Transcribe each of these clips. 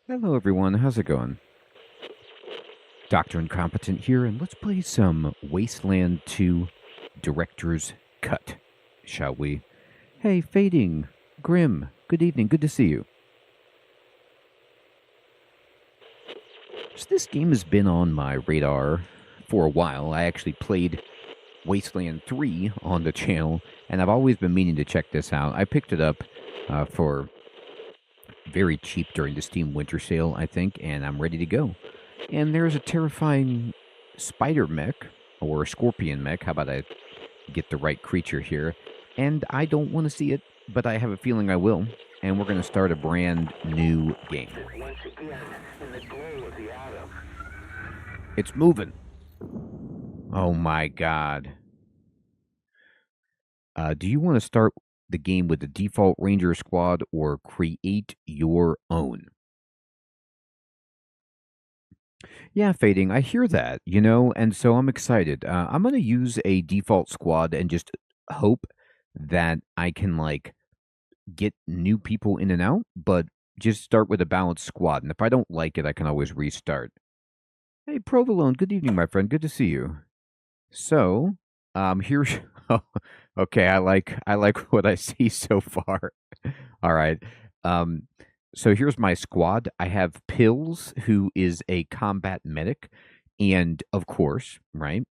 Hello, everyone. How's it going? Dr. Incompetent here, and let's play some Wasteland 2 Director's Cut, shall we? Hey, Fading, Grim, good evening. Good to see you. So this game has been on my radar for a while. I actually played Wasteland 3 on the channel, and I've always been meaning to check this out. I picked it up for very cheap during the Steam Winter Sale, I think, and I'm ready to go. And there's a terrifying spider mech, or scorpion mech. How about I get the right creature here? And I don't want to see it, but I have a feeling I will. And we're going to start a brand new game. It's moving. Oh my god. Do you want to start the game with the default Ranger squad or create your own? Yeah, Fading, I hear that, and so I'm excited. I'm going to use a default squad and just hope that I can, get new people in and out, but just start with a balanced squad. And if I don't like it, I can always restart. Hey, Provolone, good evening, my friend. Good to see you. So, here's okay, I like what I see so far. All right. Um, so here's my squad. I have Pills, who is a combat medic, and of course, right?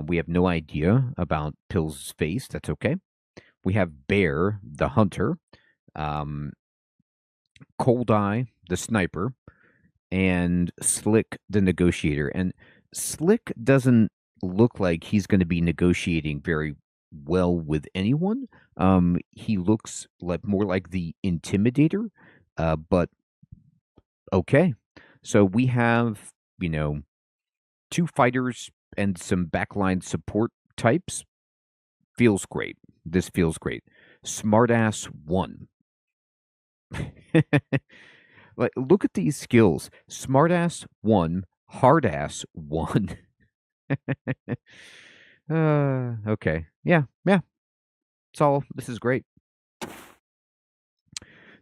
We have no idea about Pills' face. That's okay. We have Bear, the hunter, um, Cold Eye, the sniper, and Slick, the negotiator. And Slick doesn't look like he's going to be negotiating very well with anyone. He looks like more like the intimidator, but okay. So we have, two fighters and some backline support types. Feels great. This feels great. Smartass 1. Like, look at these skills. Smartass 1, hardass 1. Okay. Yeah. This is great.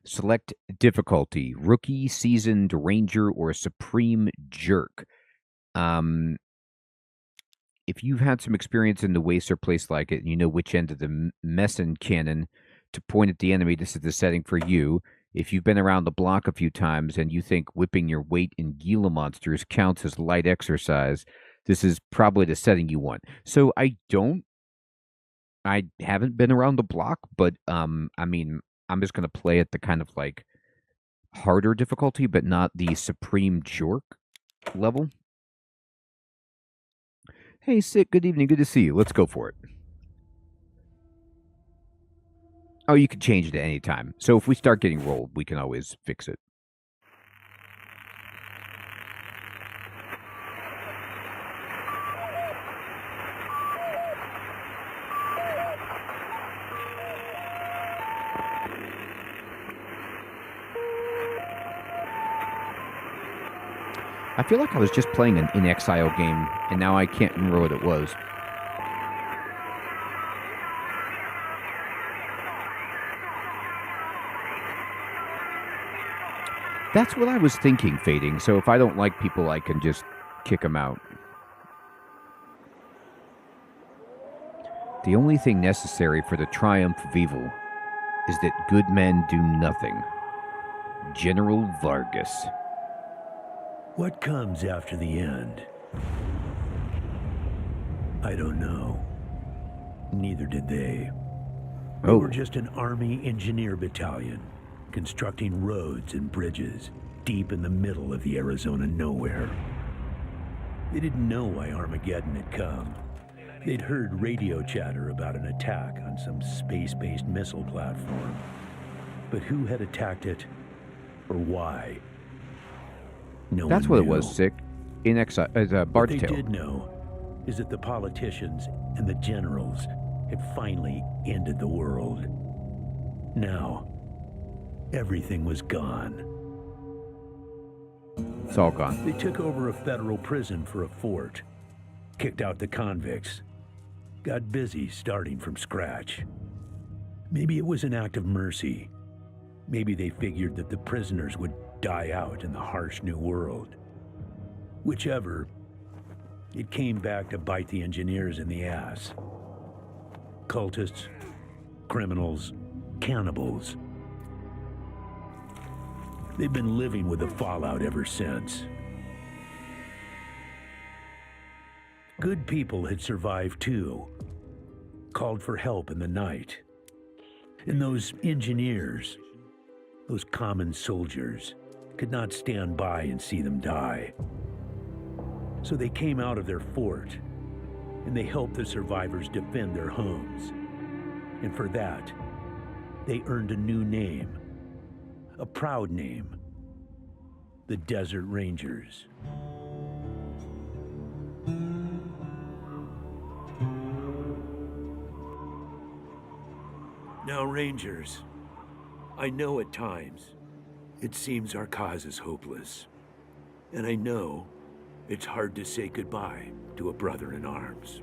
Select difficulty: rookie, seasoned, ranger, or supreme jerk. If you've had some experience in the waste or place like it, and you know which end of the messen cannon to point at the enemy, this is the setting for you. If you've been around the block a few times and you think whipping your weight in Gila monsters counts as light exercise, this is probably the setting you want. So I haven't been around the block, but I'm just gonna play at the kind of harder difficulty, but not the supreme jerk level. Hey, Sick, good evening, good to see you. Let's go for it. Oh, you can change it at any time. So if we start getting rolled, we can always fix it. I feel like I was just playing an In Exile game, and now I can't remember what it was. That's what I was thinking, Fading. So if I don't like people, I can just kick them out. The only thing necessary for the triumph of evil is that good men do nothing. General Vargas. What comes after the end? I don't know. Neither did they. We were just an Army engineer battalion, constructing roads and bridges deep in the middle of the Arizona nowhere. They didn't know why Armageddon had come. They'd heard radio chatter about an attack on some space-based missile platform. But who had attacked it, or why? No That's one what knew. it was, Sick. In Exile, What they Bard's Tale. did know is that the politicians and the generals had finally ended the world. Now, everything was gone. It's all gone. They took over a federal prison for a fort, kicked out the convicts, got busy starting from scratch. Maybe it was an act of mercy. Maybe they figured that the prisoners would die out in the harsh new world. Whichever, it came back to bite the engineers in the ass. Cultists, criminals, cannibals. They've been living with the fallout ever since. Good people had survived too, called for help in the night. And those engineers, those common soldiers, could not stand by and see them die. So they came out of their fort, and they helped the survivors defend their homes. And for that, they earned a new name, a proud name, the Desert Rangers. Now, Rangers, I know at times it seems our cause is hopeless. And I know it's hard to say goodbye to a brother in arms.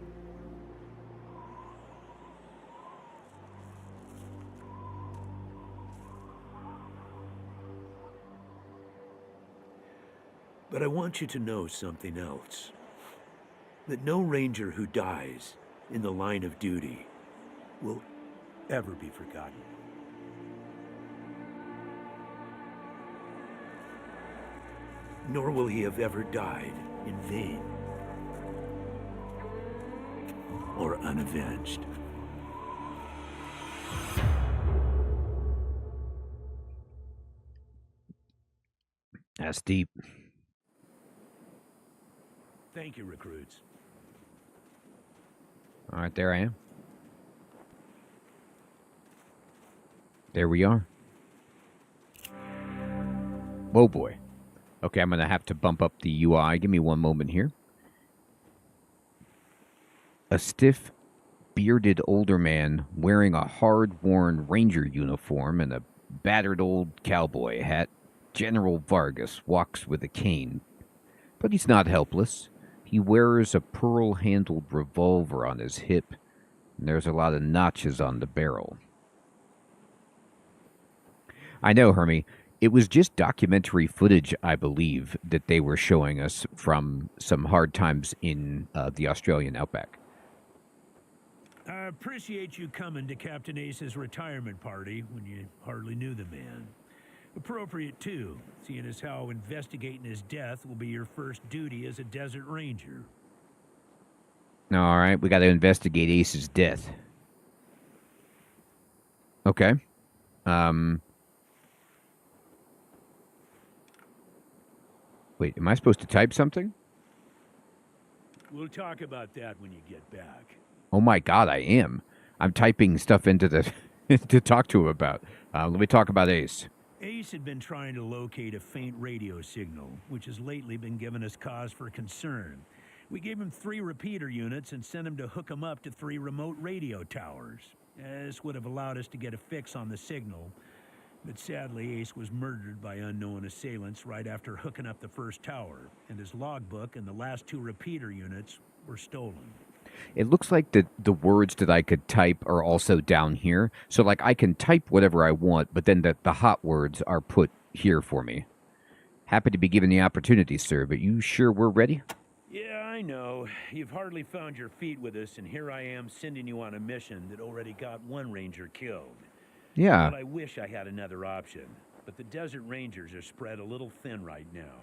But I want you to know something else. That no Ranger who dies in the line of duty will ever be forgotten. Nor will he have ever died in vain or unavenged. That's deep. Thank you, recruits. All right, there I am. There we are. Whoa, boy. Okay, I'm going to have to bump up the UI. Give me one moment here. A stiff, bearded older man wearing a hard-worn ranger uniform and a battered old cowboy hat, General Vargas, walks with a cane. But he's not helpless. He wears a pearl-handled revolver on his hip, and there's a lot of notches on the barrel. I know, Hermie. It was just documentary footage, I believe, that they were showing us from some hard times in the Australian outback. I appreciate you coming to Captain Ace's retirement party when you hardly knew the man. Appropriate, too, seeing as how investigating his death will be your first duty as a Desert Ranger. All right, we got to investigate Ace's death. Okay. Wait, am I supposed to type something? We'll talk about that when you get back. Oh my God, I am. I'm typing stuff into the to talk to him about. Let me talk about Ace. Ace had been trying to locate a faint radio signal, which has lately been giving us cause for concern. We gave him 3 repeater units and sent him to hook them up to 3 remote radio towers. This would have allowed us to get a fix on the signal. But sadly, Ace was murdered by unknown assailants right after hooking up the first tower, and his logbook and the last 2 repeater units were stolen. It looks like the words that I could type are also down here. So, like, I can type whatever I want, but then the hot words are put here for me. Happy to be given the opportunity, sir, but you sure we're ready? Yeah, I know. You've hardly found your feet with us, and here I am sending you on a mission that already got 1 Ranger killed. Yeah. Well, I wish I had another option, but the Desert Rangers are spread a little thin right now.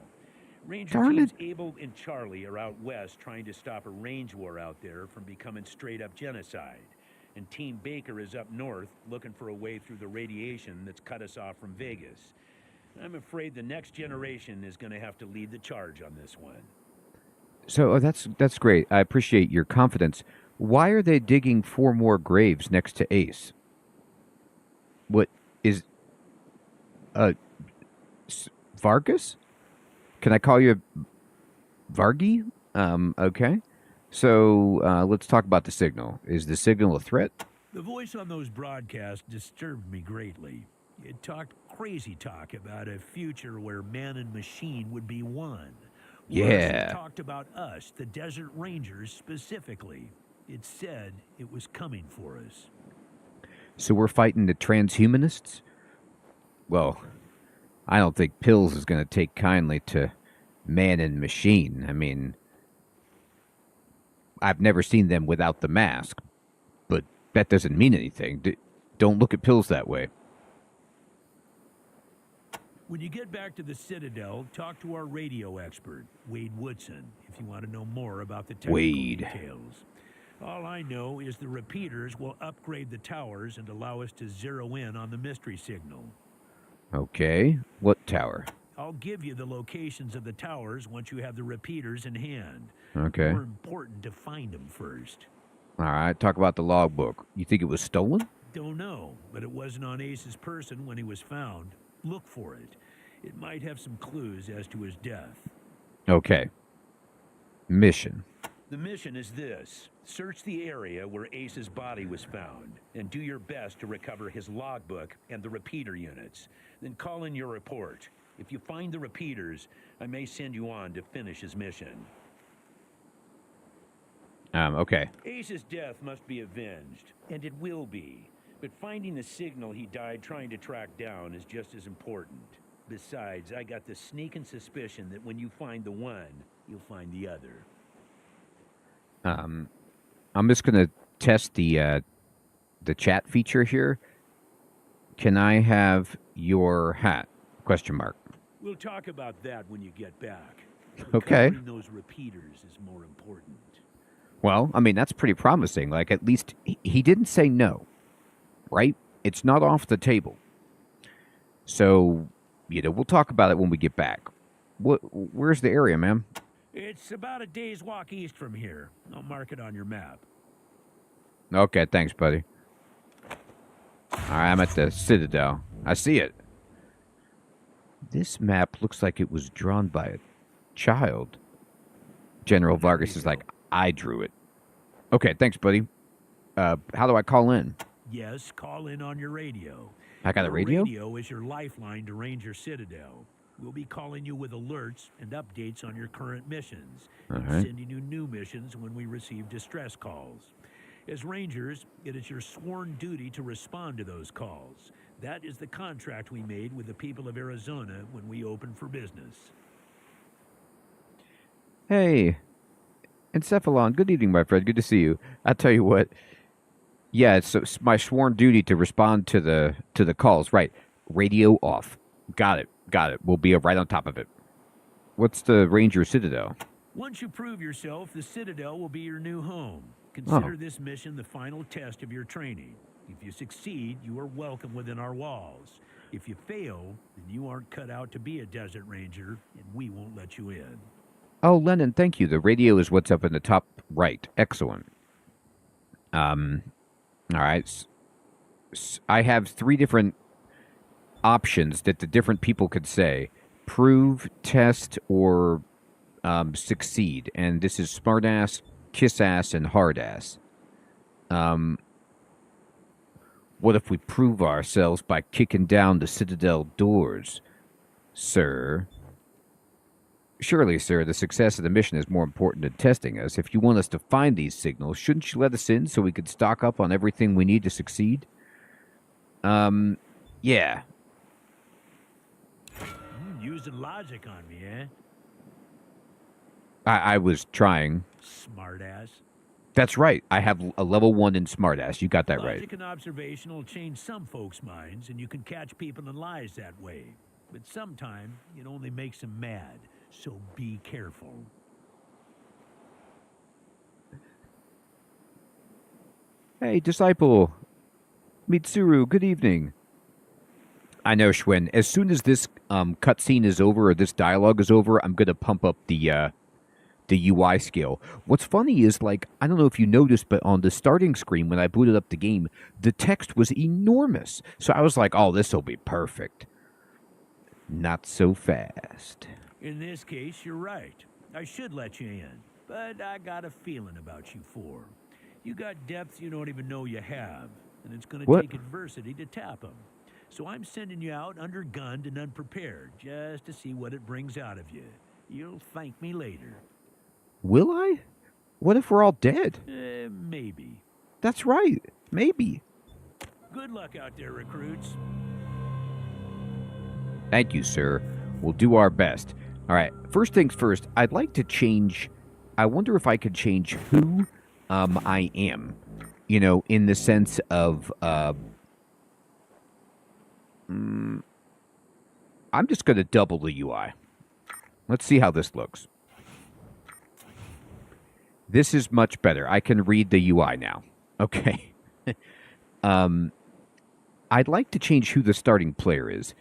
Ranger teams Abel and Charlie are out west trying to stop a range war out there from becoming straight-up genocide. And Team Baker is up north looking for a way through the radiation that's cut us off from Vegas. I'm afraid the next generation is going to have to lead the charge on this one. So that's great. I appreciate your confidence. Why are they digging 4 more graves next to Ace? What is Vargas? Can I call you Vargy? Okay. So let's talk about the signal. Is the signal a threat? The voice on those broadcasts disturbed me greatly. It talked crazy talk about a future where man and machine would be one. Yeah. It talked about us, the Desert Rangers specifically. It said it was coming for us. So we're fighting the transhumanists? Well, I don't think Pills is going to take kindly to man and machine. I mean, I've never seen them without the mask, but that doesn't mean anything. Don't look at Pills that way. When you get back to the Citadel, talk to our radio expert, Wade Woodson, if you want to know more about the technical details. All I know is the repeaters will upgrade the towers and allow us to zero in on the mystery signal. Okay. What tower? I'll give you the locations of the towers once you have the repeaters in hand. Okay. More important to find them first. All right. Talk about the logbook. You think it was stolen? Don't know, but it wasn't on Ace's person when he was found. Look for it. It might have some clues as to his death. Okay. Mission. The mission is this. Search the area where Ace's body was found, and do your best to recover his logbook and the repeater units. Then call in your report. If you find the repeaters, I may send you on to finish his mission. Okay. Ace's death must be avenged, and it will be. But finding the signal he died trying to track down is just as important. Besides, I got the sneaking suspicion that when you find the one, you'll find the other. I'm just gonna test the chat feature here. Can I have your hat? Question mark. We'll talk about that when you get back. Okay. Recovering those repeaters is more important. Well, I mean, that's pretty promising. Like, at least he didn't say no, right? It's not off the table. So, we'll talk about it when we get back. Where's the area, ma'am? It's about a day's walk east from here. I'll mark it on your map. Okay, thanks, buddy. All right, I'm at the Citadel. I see it. This map looks like it was drawn by a child. General Vargas is like, I drew it. Okay, thanks, buddy. How do I call in? Yes, call in on your radio. I got a radio? Your radio is your lifeline to Ranger Citadel. We'll be calling you with alerts and updates on your current missions, and sending you new missions when we receive distress calls. As Rangers, it is your sworn duty to respond to those calls. That is the contract we made with the people of Arizona when we opened for business. Hey, Encephalon, good evening, my friend. Good to see you. I'll tell you what. Yeah, it's my sworn duty to respond to the calls. Right. Radio off. Got it. We'll be right on top of it. What's the Ranger Citadel? Once you prove yourself, the Citadel will be your new home. Consider this mission the final test of your training. If you succeed, you are welcome within our walls. If you fail, then you aren't cut out to be a Desert Ranger, and we won't let you in. Oh, Lennon, thank you. The radio is what's up in the top right. Excellent. All right. I have 3 different options that the different people could say: prove, test, or succeed. And this is smartass, kissass, and hardass. What if we prove ourselves by kicking down the Citadel doors, sir? Surely, sir, the success of the mission is more important than testing us. If you want us to find these signals, shouldn't you let us in so we could stock up on everything we need to succeed? Yeah. Using logic on me, eh? I was trying. Smartass. That's right. I have a level 1 in smartass. You got that right. Logic and observation will change some folks' minds, and you can catch people in lies that way. But sometimes it only makes them mad. So be careful. Hey, Disciple. Mitsuru, good evening. I know, Schwinn. As soon as this cutscene is over, or this dialogue is over, I'm going to pump up the UI skill. What's funny is, like, I don't know if you noticed, but on the starting screen when I booted up the game, the text was enormous. So I was like, oh, this will be perfect. Not so fast. In this case, you're right. I should let you in, but I got a feeling about you four. You got depth you don't even know you have, and it's going to take adversity to tap them. So I'm sending you out undergunned and unprepared, just to see what it brings out of you. You'll thank me later. Will I? What if we're all dead? Maybe. That's right. Maybe. Good luck out there, recruits. Thank you, sir. We'll do our best. All right. First things first, I'd like to change. I wonder if I could change who I am. You know, in the sense of I'm just going to double the UI. Let's see how this looks. This is much better. I can read the UI now. Okay. I'd like to change who the starting player is.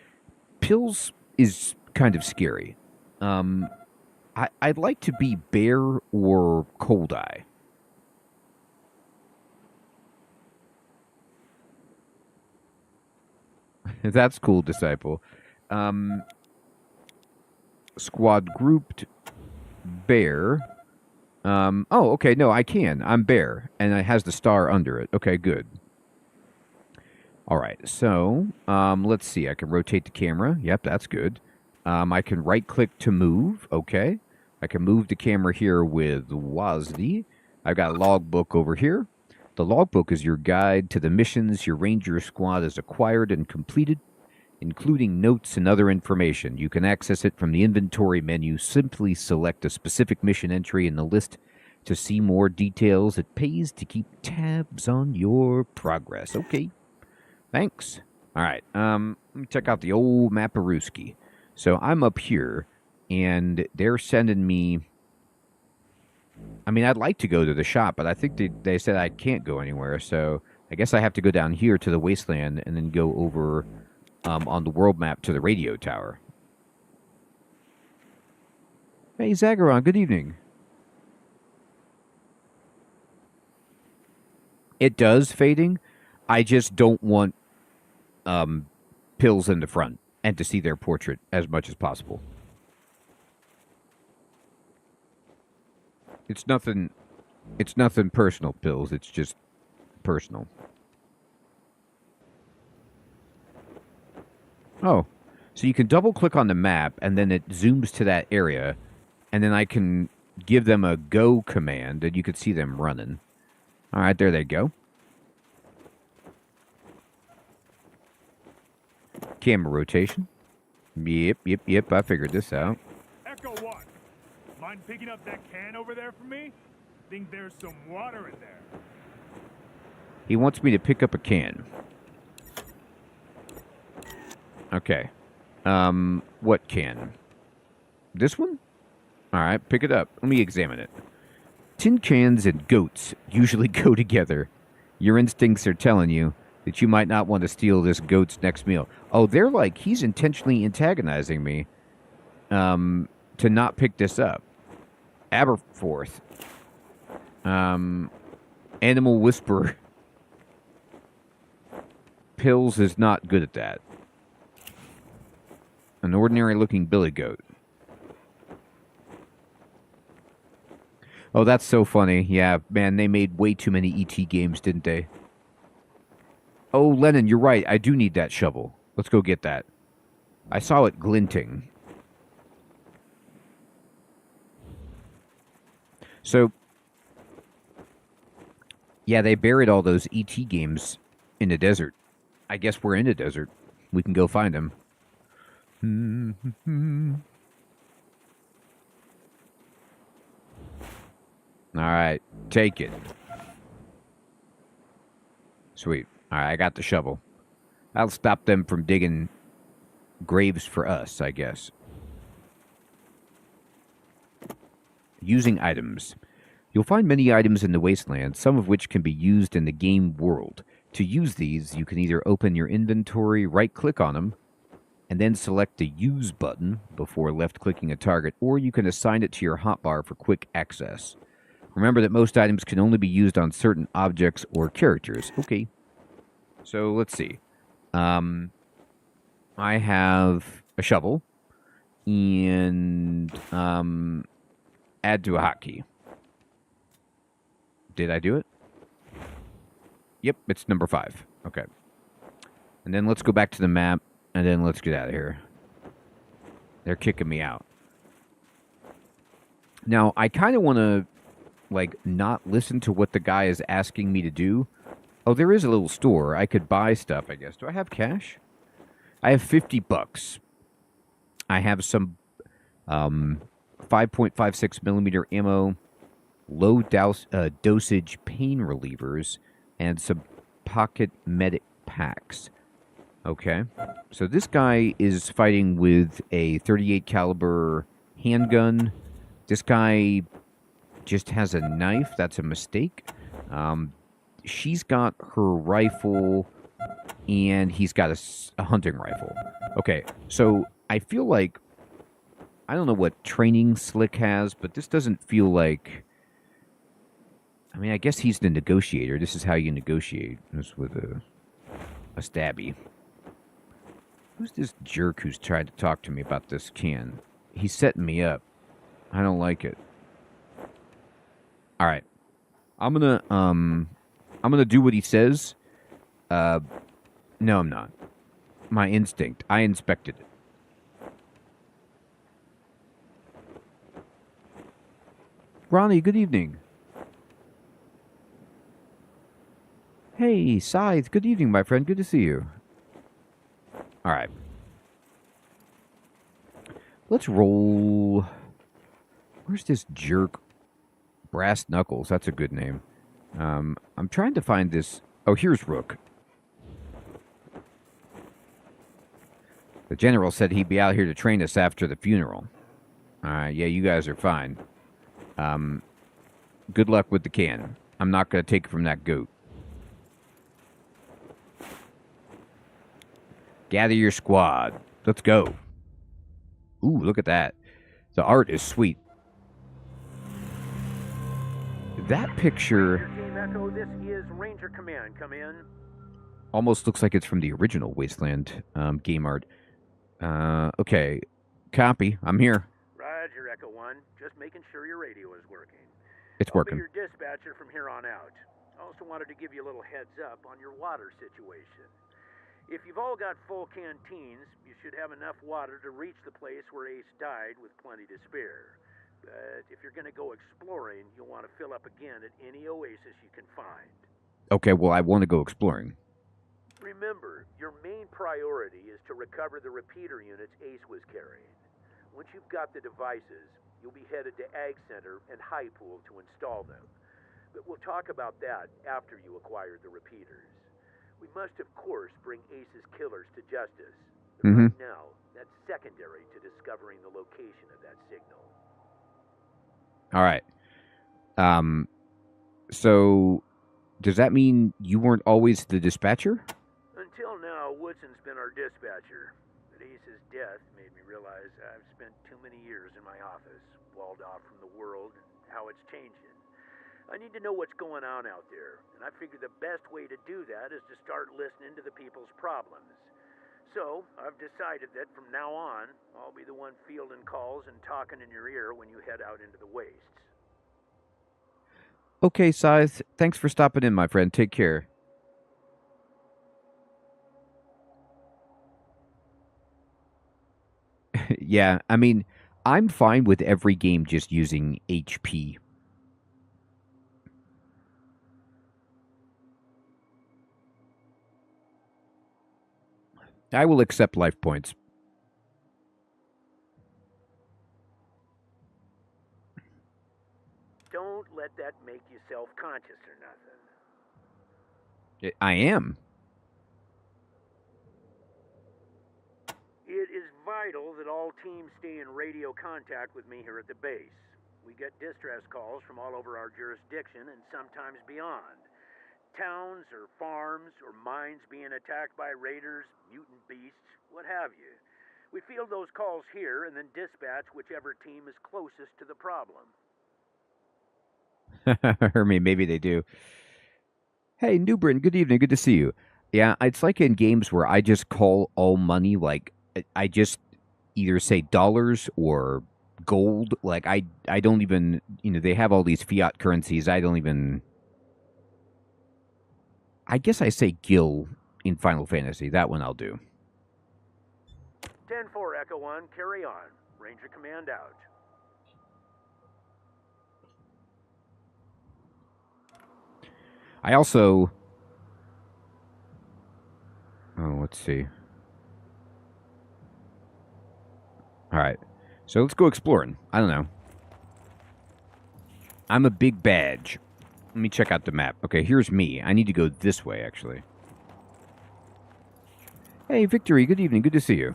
Pills is kind of scary. I'd like to be Bear or Cold Eye. That's cool, Disciple. Squad grouped Bear. Oh, okay. No, I can. I'm Bear, and it has the star under it. Okay, good. All right. So, let's see. I can rotate the camera. Yep, that's good. I can right-click to move. Okay. I can move the camera here with WASD. I've got a logbook over here. The logbook is your guide to the missions your ranger squad has acquired and completed, including notes and other information. You can access it from the inventory menu. Simply select a specific mission entry in the list to see more details. It pays to keep tabs on your progress. Okay. Thanks. All right. Let me check out the old Maparooski. So I'm up here, and they're sending me. I mean, I'd like to go to the shop, but I think they said I can't go anywhere. So I guess I have to go down here to the Wasteland and then go over on the world map to the radio tower. Hey, Zagaron, good evening. It does fading. I just don't want pills in the front and to see their portrait as much as possible. It's nothing personal, pills. It's just personal. Oh, so you can double click on the map and then it zooms to that area, and then I can give them a go command and you can see them running. All right, there they go. Camera rotation. Yep, I figured this out. Echo 1. Mind picking up that can over there for me? Think there's some water in there. He wants me to pick up a can. Okay. What can? This one? Alright, pick it up. Let me examine it. Tin cans and goats usually go together. Your instincts are telling you that you might not want to steal this goat's next meal. Oh, they're like, he's intentionally antagonizing me to not pick this up. Aberforth. Animal Whisperer. Pills is not good at that. An ordinary-looking billy goat. Oh, that's so funny. Yeah, man, they made way too many E.T. games, didn't they? Oh, Lennon, you're right. I do need that shovel. Let's go get that. I saw it glinting. So, yeah, they buried all those E.T. games in the desert. I guess we're in the desert. We can go find them. All right, take it. Sweet. All right, I got the shovel. That'll stop them from digging graves for us, I guess. Using items. You'll find many items in the Wasteland, some of which can be used in the game world. To use these, you can either open your inventory, right-click on them, and then select the Use button before left-clicking a target, or you can assign it to your hotbar for quick access. Remember that most items can only be used on certain objects or characters. Okay. So, let's see. I have a shovel, and add to a hotkey. Did I do it? Yep, it's number 5. Okay. And then let's go back to the map, and then let's get out of here. They're kicking me out. Now, I kind of want to, like, not listen to what the guy is asking me to do. Oh, there is a little store. I could buy stuff, I guess. Do I have cash? I have $50. I have some 5.56 millimeter ammo, low dosage pain relievers, and some pocket medic packs. Okay. So this guy is fighting with a 38 caliber handgun. This guy just has a knife. That's a mistake. She's got her rifle, and he's got a hunting rifle. Okay, so I feel like I don't know what training Slick has, but this doesn't feel like. I mean, I guess he's the negotiator. This is how you negotiate. This with a stabby. Who's this jerk who's tried to talk to me about this can? He's setting me up. I don't like it. All right. I'm gonna do what he says. No, I'm not. My instinct. I inspected it. Ronnie, good evening. Hey, Scythe, good evening, my friend. Good to see you. All right. Let's roll. Where's this jerk? Brass Knuckles. That's a good name. I'm trying to find this. Oh, here's Rook. The general said he'd be out here to train us after the funeral. Yeah, you guys are fine. Good luck with the can. I'm not going to take it from that goat. Gather your squad. Let's go. Ooh, look at that. The art is sweet. That picture Echo, this is Ranger Command. Come in. almost looks like it's from the original Wasteland game art. Okay. Copy. I'm here. Roger, Echo 1. Just making sure your radio is working. It's working. I'll be your dispatcher from here on out. I also wanted to give you a little heads up on your water situation. If you've all got full canteens, you should have enough water to reach the place where Ace died with plenty to spare. But if you're going to go exploring, you'll want to fill up again at any oasis you can find. Okay, well, I want to go exploring. Remember, your main priority is to recover the repeater units Ace was carrying. Once you've got the devices, you'll be headed to Ag Center and High Pool to install them. But we'll talk about that after you acquire the repeaters. We must, of course, bring Ace's killers to justice. But right now, that's secondary to discovering the location of that signal. All right. So, does that mean you weren't always the dispatcher? Until now, Woodson's been our dispatcher. But Ace's death made me realize I've spent too many years in my office, walled off from the world and how it's changing. I need to know what's going on out there, and I figure the best way to do that is to start listening to the people's problems. So, I've decided that from now on, I'll be the one fielding calls and talking in your ear when you head out into the wastes. Okay, Scythe. Thanks for stopping in, my friend. Take care. Yeah, I mean, I'm fine with every game just using HP. I will accept life points. Don't let that make you self-conscious or nothing. I am. It is vital that all teams stay in radio contact with me here at the base. We get distress calls from all over our jurisdiction and sometimes beyond. Towns or farms or mines being attacked by raiders, mutant beasts, what have you. We field those calls here and then dispatch whichever team is closest to the problem. Or maybe they do. Hey, Newbrin, good evening. Good to see you. Yeah, it's like in games where I just call all money, like, I just either say dollars or gold. Like, I don't even, they have all these fiat currencies. I don't even... I guess I say Gil in Final Fantasy. That one I'll do. 10-4, Echo 1, carry on. Ranger Command out. I also... Oh, let's see. All right. So let's go exploring. I don't know. I'm a big badge. Let me check out the map. Okay, here's me. I need to go this way, actually. Hey, Victory. Good evening. Good to see you.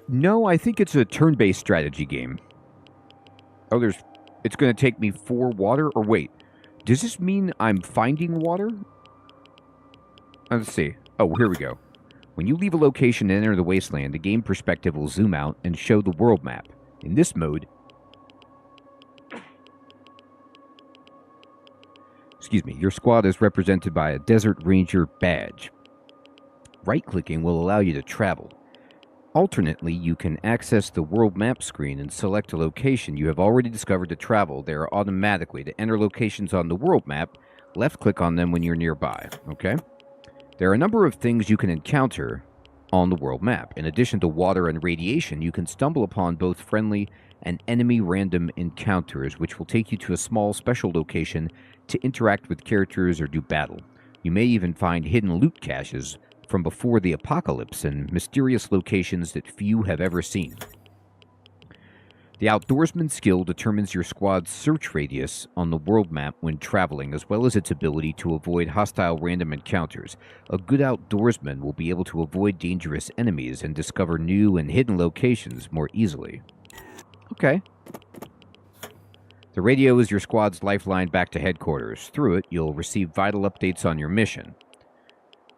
No, I think it's a turn-based strategy game. Oh, it's going to take me 4 water? Or wait, does this mean I'm finding water? Let's see. Oh, here we go. When you leave a location and enter the Wasteland, the game perspective will zoom out and show the world map. In this mode, your squad is represented by a Desert Ranger badge. Right-clicking will allow you to travel. Alternately, you can access the world map screen and select a location you have already discovered to travel there automatically. To enter locations on the world map, left-click on them when you're nearby. Okay? There are a number of things you can encounter on the world map. In addition to water and radiation, you can stumble upon both friendly and enemy random encounters, which will take you to a small special location to interact with characters or do battle. You may even find hidden loot caches from before the apocalypse and mysterious locations that few have ever seen. The Outdoorsman skill determines your squad's search radius on the world map when traveling, as well as its ability to avoid hostile random encounters. A good Outdoorsman will be able to avoid dangerous enemies and discover new and hidden locations more easily. Okay. The radio is your squad's lifeline back to headquarters. Through it, you'll receive vital updates on your mission.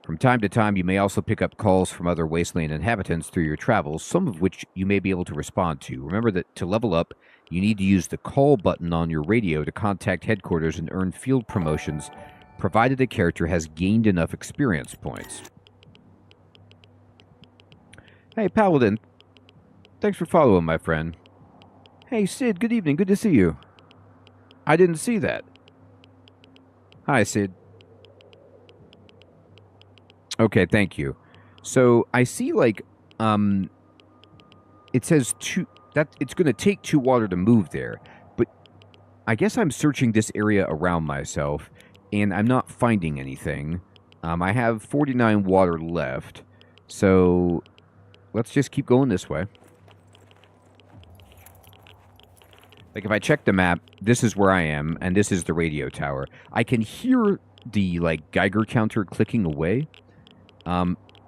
From time to time, you may also pick up calls from other Wasteland inhabitants through your travels, some of which you may be able to respond to. Remember that to level up, you need to use the call button on your radio to contact headquarters and earn field promotions, provided a character has gained enough experience points. Hey, Paladin. Thanks for following, my friend. Hey, Sid, good evening. Good to see you. I didn't see that. Hi, Sid. Okay, thank you. So I see it says it's going to take 2 water to move there, but I guess I'm searching this area around myself and I'm not finding anything. I have 49 water left, so let's just keep going this way. Like if I check the map, this is where I am and this is the radio tower. I can hear the Geiger counter clicking away.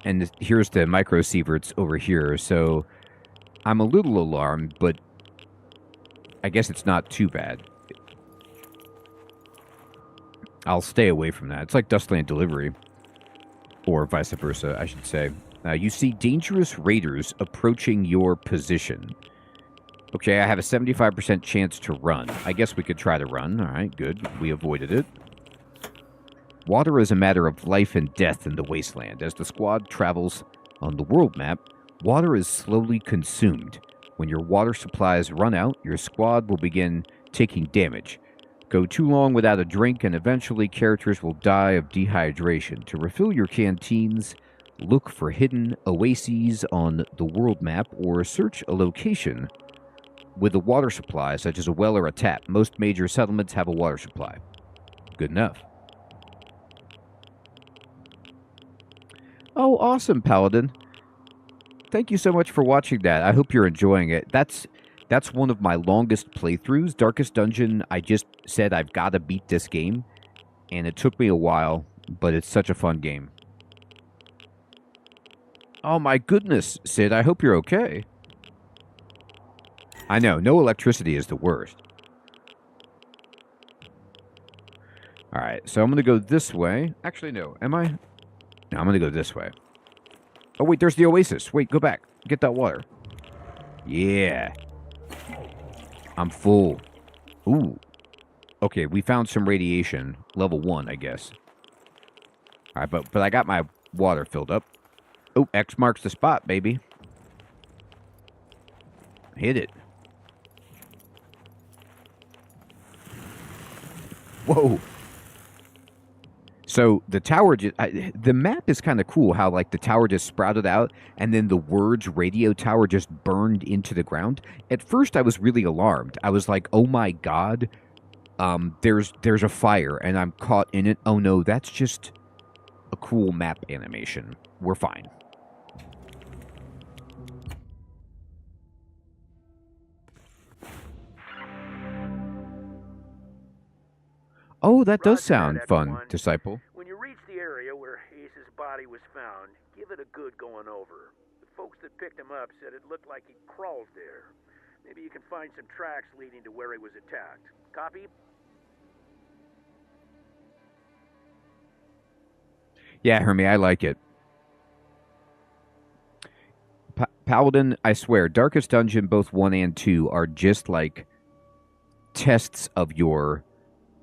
And here's the microsieverts over here, so I'm a little alarmed, but I guess it's not too bad. I'll stay away from that. It's like Dustland Delivery, or vice versa, I should say. You see dangerous raiders approaching your position. Okay, I have a 75% chance to run. I guess we could try to run. All right, good. We avoided it. Water is a matter of life and death in the Wasteland. As the squad travels on the world map, water is slowly consumed. When your water supplies run out, your squad will begin taking damage. Go too long without a drink, and eventually characters will die of dehydration. To refill your canteens, look for hidden oases on the world map, or search a location with a water supply, such as a well or a tap. Most major settlements have a water supply. Good enough. Oh, awesome, Paladin. Thank you so much for watching that. I hope you're enjoying it. That's one of my longest playthroughs. Darkest Dungeon, I just said I've got to beat this game, and it took me a while, but it's such a fun game. Oh my goodness, Sid, I hope you're okay. I know, no electricity is the worst. Alright, so I'm going to go this way. Actually, no, am I? No, I'm going to go this way. Oh, wait, there's the oasis. Wait, go back. Get that water. Yeah. I'm full. Ooh. Okay, we found some radiation. Level 1, I guess. Alright, but I got my water filled up. Oh, X marks the spot, baby. Hit it. Whoa. So the tower the map is kind of cool how the tower just sprouted out and then the words radio tower just burned into the ground. At first I was really alarmed. I was like, oh my God, there's a fire and I'm caught in it. Oh no, that's just a cool map animation. We're fine. Oh, that does Roger that, sound Echo fun, One. Disciple. When you reach the area where Ace's body was found, give it a good going over. The folks that picked him up said it looked like he crawled there. Maybe you can find some tracks leading to where he was attacked. Copy? Yeah, Hermie, I like it. Paladin, I swear, Darkest Dungeon, both 1 and 2, are just like tests of your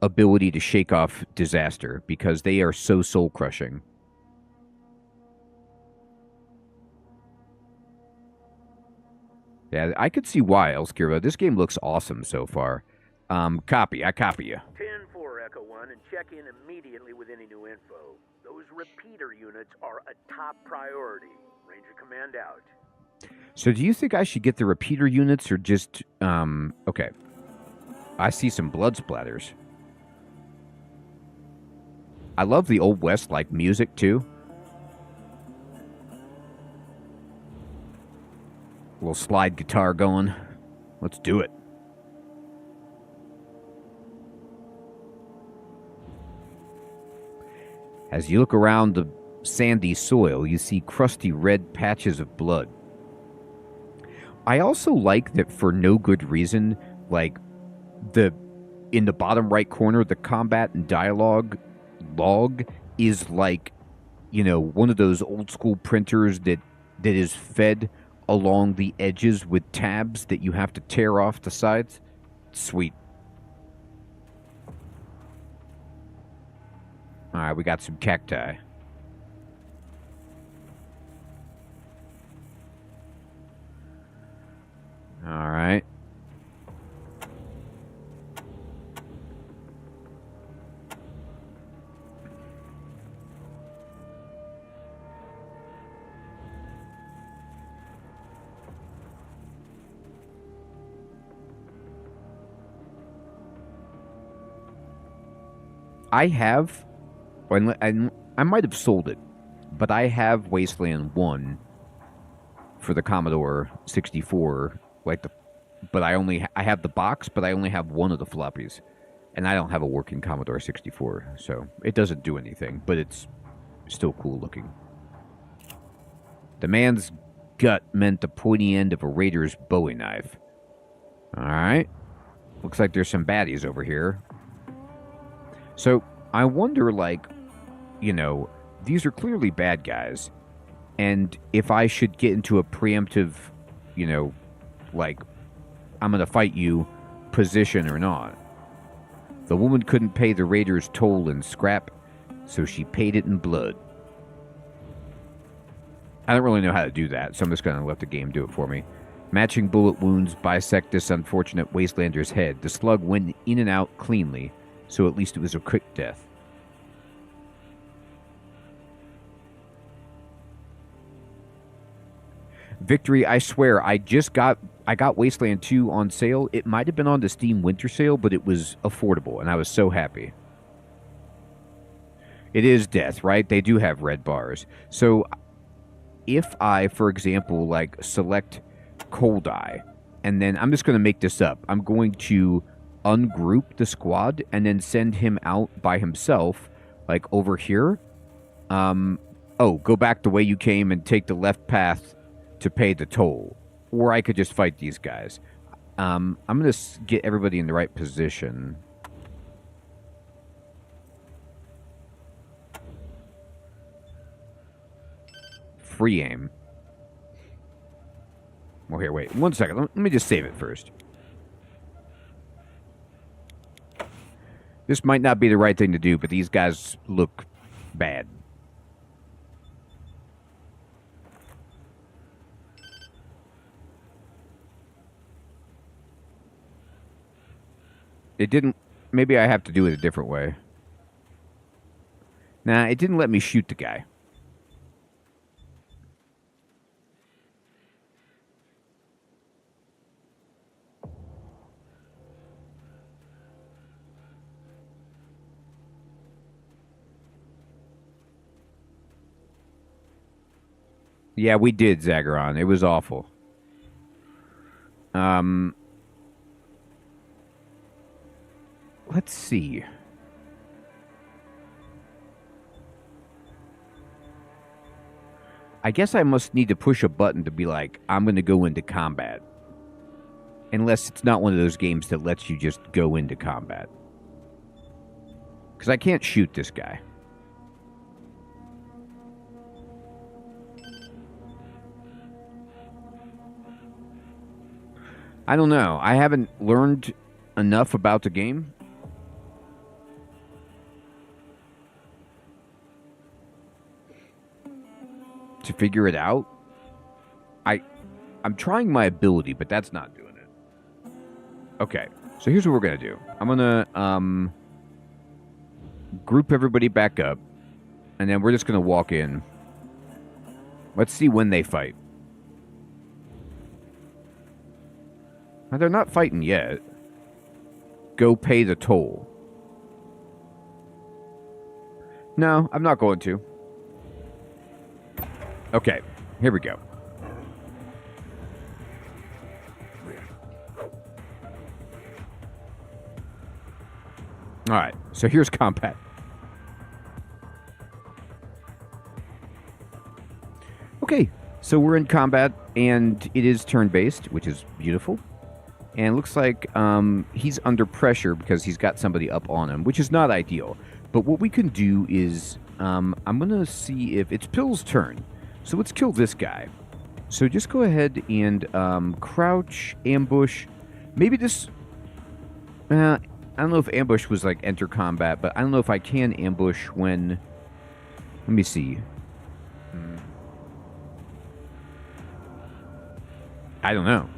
ability to shake off disaster because they are so soul-crushing. Yeah, I could see why, Elskira. This game looks awesome so far. Copy. I copy you. 10-4, Echo One, and check in immediately with any new info. Those repeater units are a top priority. Ranger Command out. So do you think I should get the repeater units or just, okay. I see some blood splatters. I love the Old West-like music, too. Little slide guitar going. Let's do it. As you look around the sandy soil, you see crusty red patches of blood. I also like that for no good reason, like, in the bottom right corner, the combat and dialogue log is like, you know, one of those old school printers that is fed along the edges with tabs that you have to tear off the sides. Sweet. All right, we got some cacti. All right. I have, and I might have sold it, but I have Wasteland 1 for the Commodore 64, but I have the box, but I only have one of the floppies, and I don't have a working Commodore 64, so it doesn't do anything, but it's still cool looking. The man's gut meant the pointy end of a raider's Bowie knife. Alright. Looks like there's some baddies over here. So, I wonder, like, you know, these are clearly bad guys, and if I should get into a preemptive, you know, like, I'm gonna fight you position or not. The woman couldn't pay the raiders' toll in scrap, so she paid it in blood. I don't really know how to do that, so I'm just gonna let the game do it for me. Matching bullet wounds bisect this unfortunate wastelander's head. The slug went in and out cleanly, so at least it was a quick death. Victory, I swear, I got Wasteland 2 on sale. It might have been on the Steam Winter Sale, but it was affordable, and I was so happy. It is death, right? They do have red bars. So if I, for example, like, select Cold Eye, and then I'm just going to make this up. I'm going to ungroup the squad and then send him out by himself, like over here. Go back the way you came and take the left path to pay the toll. Or I could just fight these guys. I'm going to get everybody in the right position. Free aim. Well, here, wait. 1 second. Let me just save it first. This might not be the right thing to do, but these guys look bad. It didn't... Maybe I have to do it a different way. Nah, it didn't let me shoot the guy. Yeah, we did, Zagaron. It was awful. Let's see. I guess I must need to push a button to be like, I'm going to go into combat. Unless it's not one of those games that lets you just go into combat. Because I can't shoot this guy. I don't know. I haven't learned enough about the game. To figure it out. I'm trying my ability, but that's not doing it. Okay, so here's what we're gonna do. I'm gonna group everybody back up, and then we're just gonna walk in. Let's see when they fight. Now, they're not fighting yet. Go pay the toll. No, I'm not going to. Okay, here we go. All right, so here's combat. Okay, so we're in combat, and it is turn-based, which is beautiful. And it looks like he's under pressure because he's got somebody up on him, which is not ideal. But what we can do is, I'm going to see if it's Pill's turn. So let's kill this guy. So just go ahead and crouch, ambush. Maybe this... I don't know if ambush was like enter combat, but I don't know if I can ambush when... Let me see. I don't know.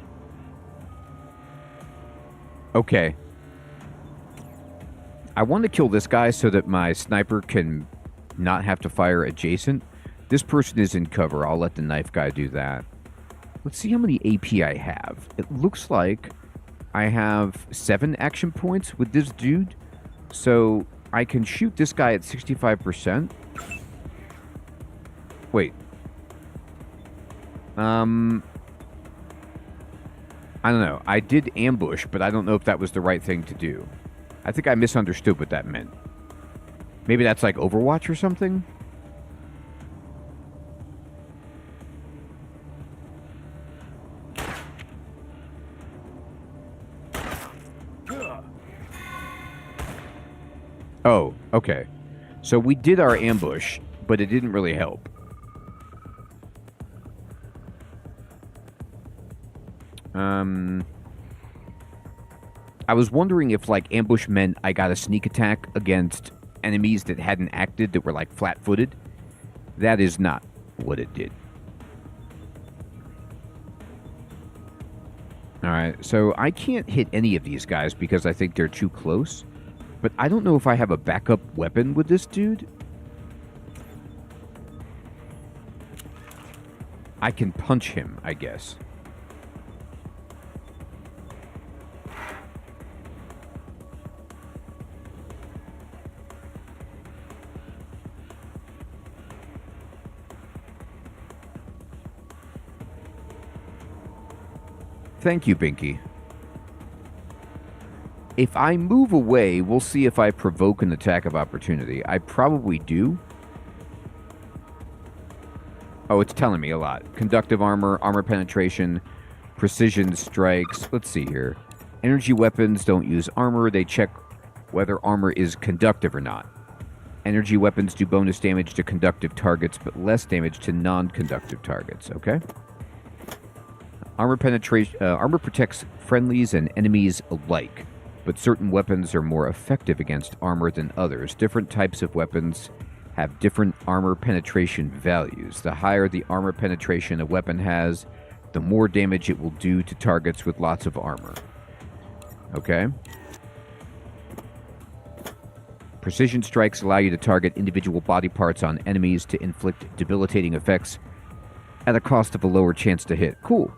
Okay. I want to kill this guy so that my sniper can not have to fire adjacent. This person is in cover. I'll let the knife guy do that. Let's see how many AP I have. It looks like I have 7 action points with this dude. So I can shoot this guy at 65%. Wait. I don't know. I did ambush, but I don't know if that was the right thing to do. I think I misunderstood what that meant. Maybe that's like Overwatch or something? Oh, okay. So we did our ambush, but it didn't really help. I was wondering if, like, ambush meant I got a sneak attack against enemies that hadn't acted, that were, like, flat-footed. That is not what it did. Alright, so I can't hit any of these guys because I think they're too close. But I don't know if I have a backup weapon with this dude. I can punch him, I guess. Thank you, Binky. If I move away, we'll see if I provoke an attack of opportunity. I probably do. Oh, it's telling me a lot. Conductive armor, armor penetration, precision strikes. Let's see here. Energy weapons don't use armor. They check whether armor is conductive or not. Energy weapons do bonus damage to conductive targets, but less damage to non-conductive targets. Okay? Armor penetration. Armor protects friendlies and enemies alike, but certain weapons are more effective against armor than others. Different types of weapons have different armor penetration values. The higher the armor penetration a weapon has, the more damage it will do to targets with lots of armor. Okay? Precision strikes allow you to target individual body parts on enemies to inflict debilitating effects at a cost of a lower chance to hit. Cool.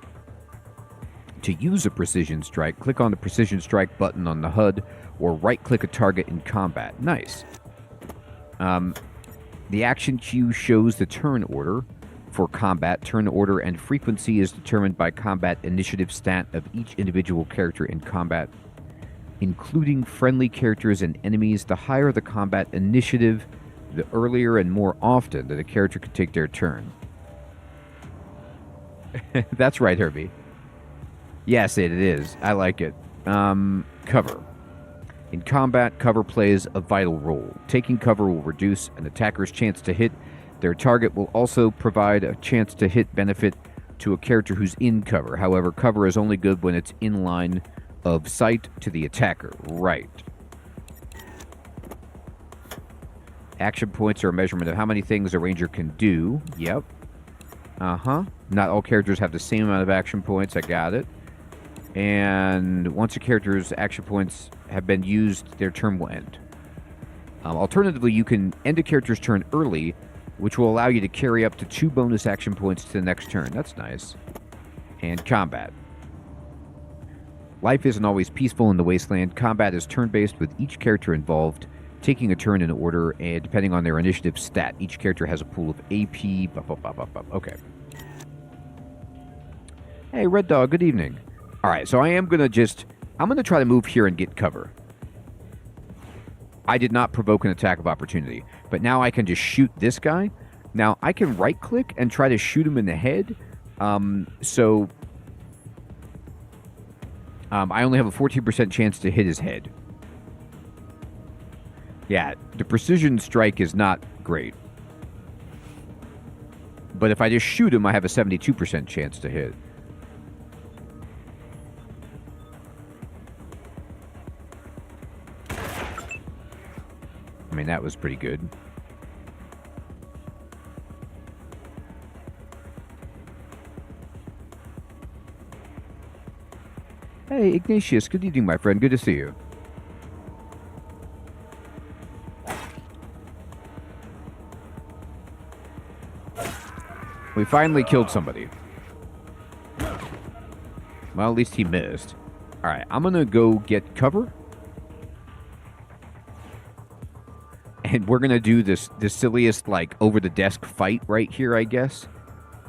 To use a precision strike, click on the precision strike button on the HUD or right-click a target in combat. Nice. The action queue shows the turn order for for combat. Turn order and frequency is determined by combat initiative stat of each individual character in combat, including friendly characters and enemies. The higher the combat initiative, the earlier and more often that a character can take their turn. That's right, Herbie. Yes, it is. I like it. Cover. In combat, cover plays a vital role. Taking cover will reduce an attacker's chance to hit. Their target will also provide a chance to hit benefit to a character who's in cover. However, cover is only good when it's in line of sight to the attacker. Right. Action points are a measurement of how many things a ranger can do. Yep. Uh-huh. Not all characters have the same amount of action points. I got it. And once a character's action points have been used, their turn will end. Alternatively, you can end a character's turn early, which will allow you to carry up to 2 bonus action points to the next turn. That's nice. And combat. Life isn't always peaceful in the Wasteland. Combat is turn-based with each character involved taking a turn in order, and depending on their initiative stat, each character has a pool of AP. Okay. Hey, Red Dog, good evening. All right, so I'm going to try to move here and get cover. I did not provoke an attack of opportunity, but now I can just shoot this guy. Now, I can right-click and try to shoot him in the head. I only have a 14% chance to hit his head. Yeah, the precision strike is not great. But if I just shoot him, I have a 72% chance to hit. I mean, that was pretty good. Hey, Ignatius, good evening, my friend. Good to see you. We finally killed somebody. Well, at least he missed. Alright, I'm gonna go get cover. And we're gonna do the silliest, like, over-the-desk fight right here, I guess.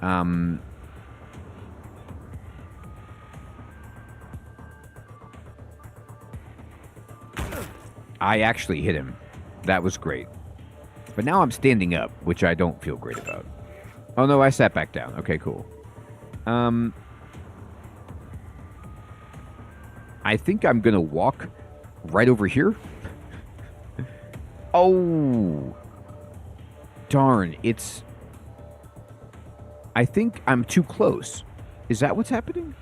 I actually hit him. That was great. But now I'm standing up, which I don't feel great about. Oh, no, I sat back down. Okay, cool. I think I'm going to walk right over here. Oh. Darn, it's... I think I'm too close. Is that what's happening?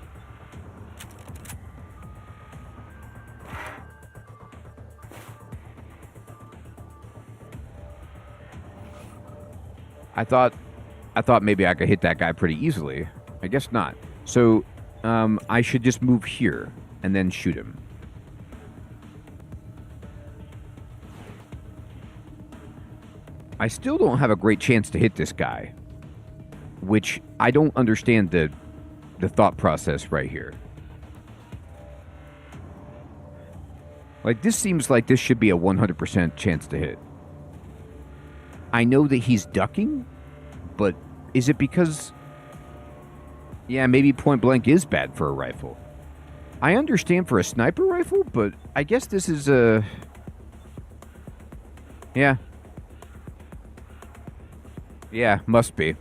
I thought maybe I could hit that guy pretty easily. I guess not. So, I should just move here and then shoot him. I still don't have a great chance to hit this guy, which I don't understand the thought process right here. Like, this seems like this should be a 100% chance to hit. I know that he's ducking, but is it because... Yeah, maybe point blank is bad for a rifle. I understand for a sniper rifle, but I guess this is a... Yeah. Yeah, must be.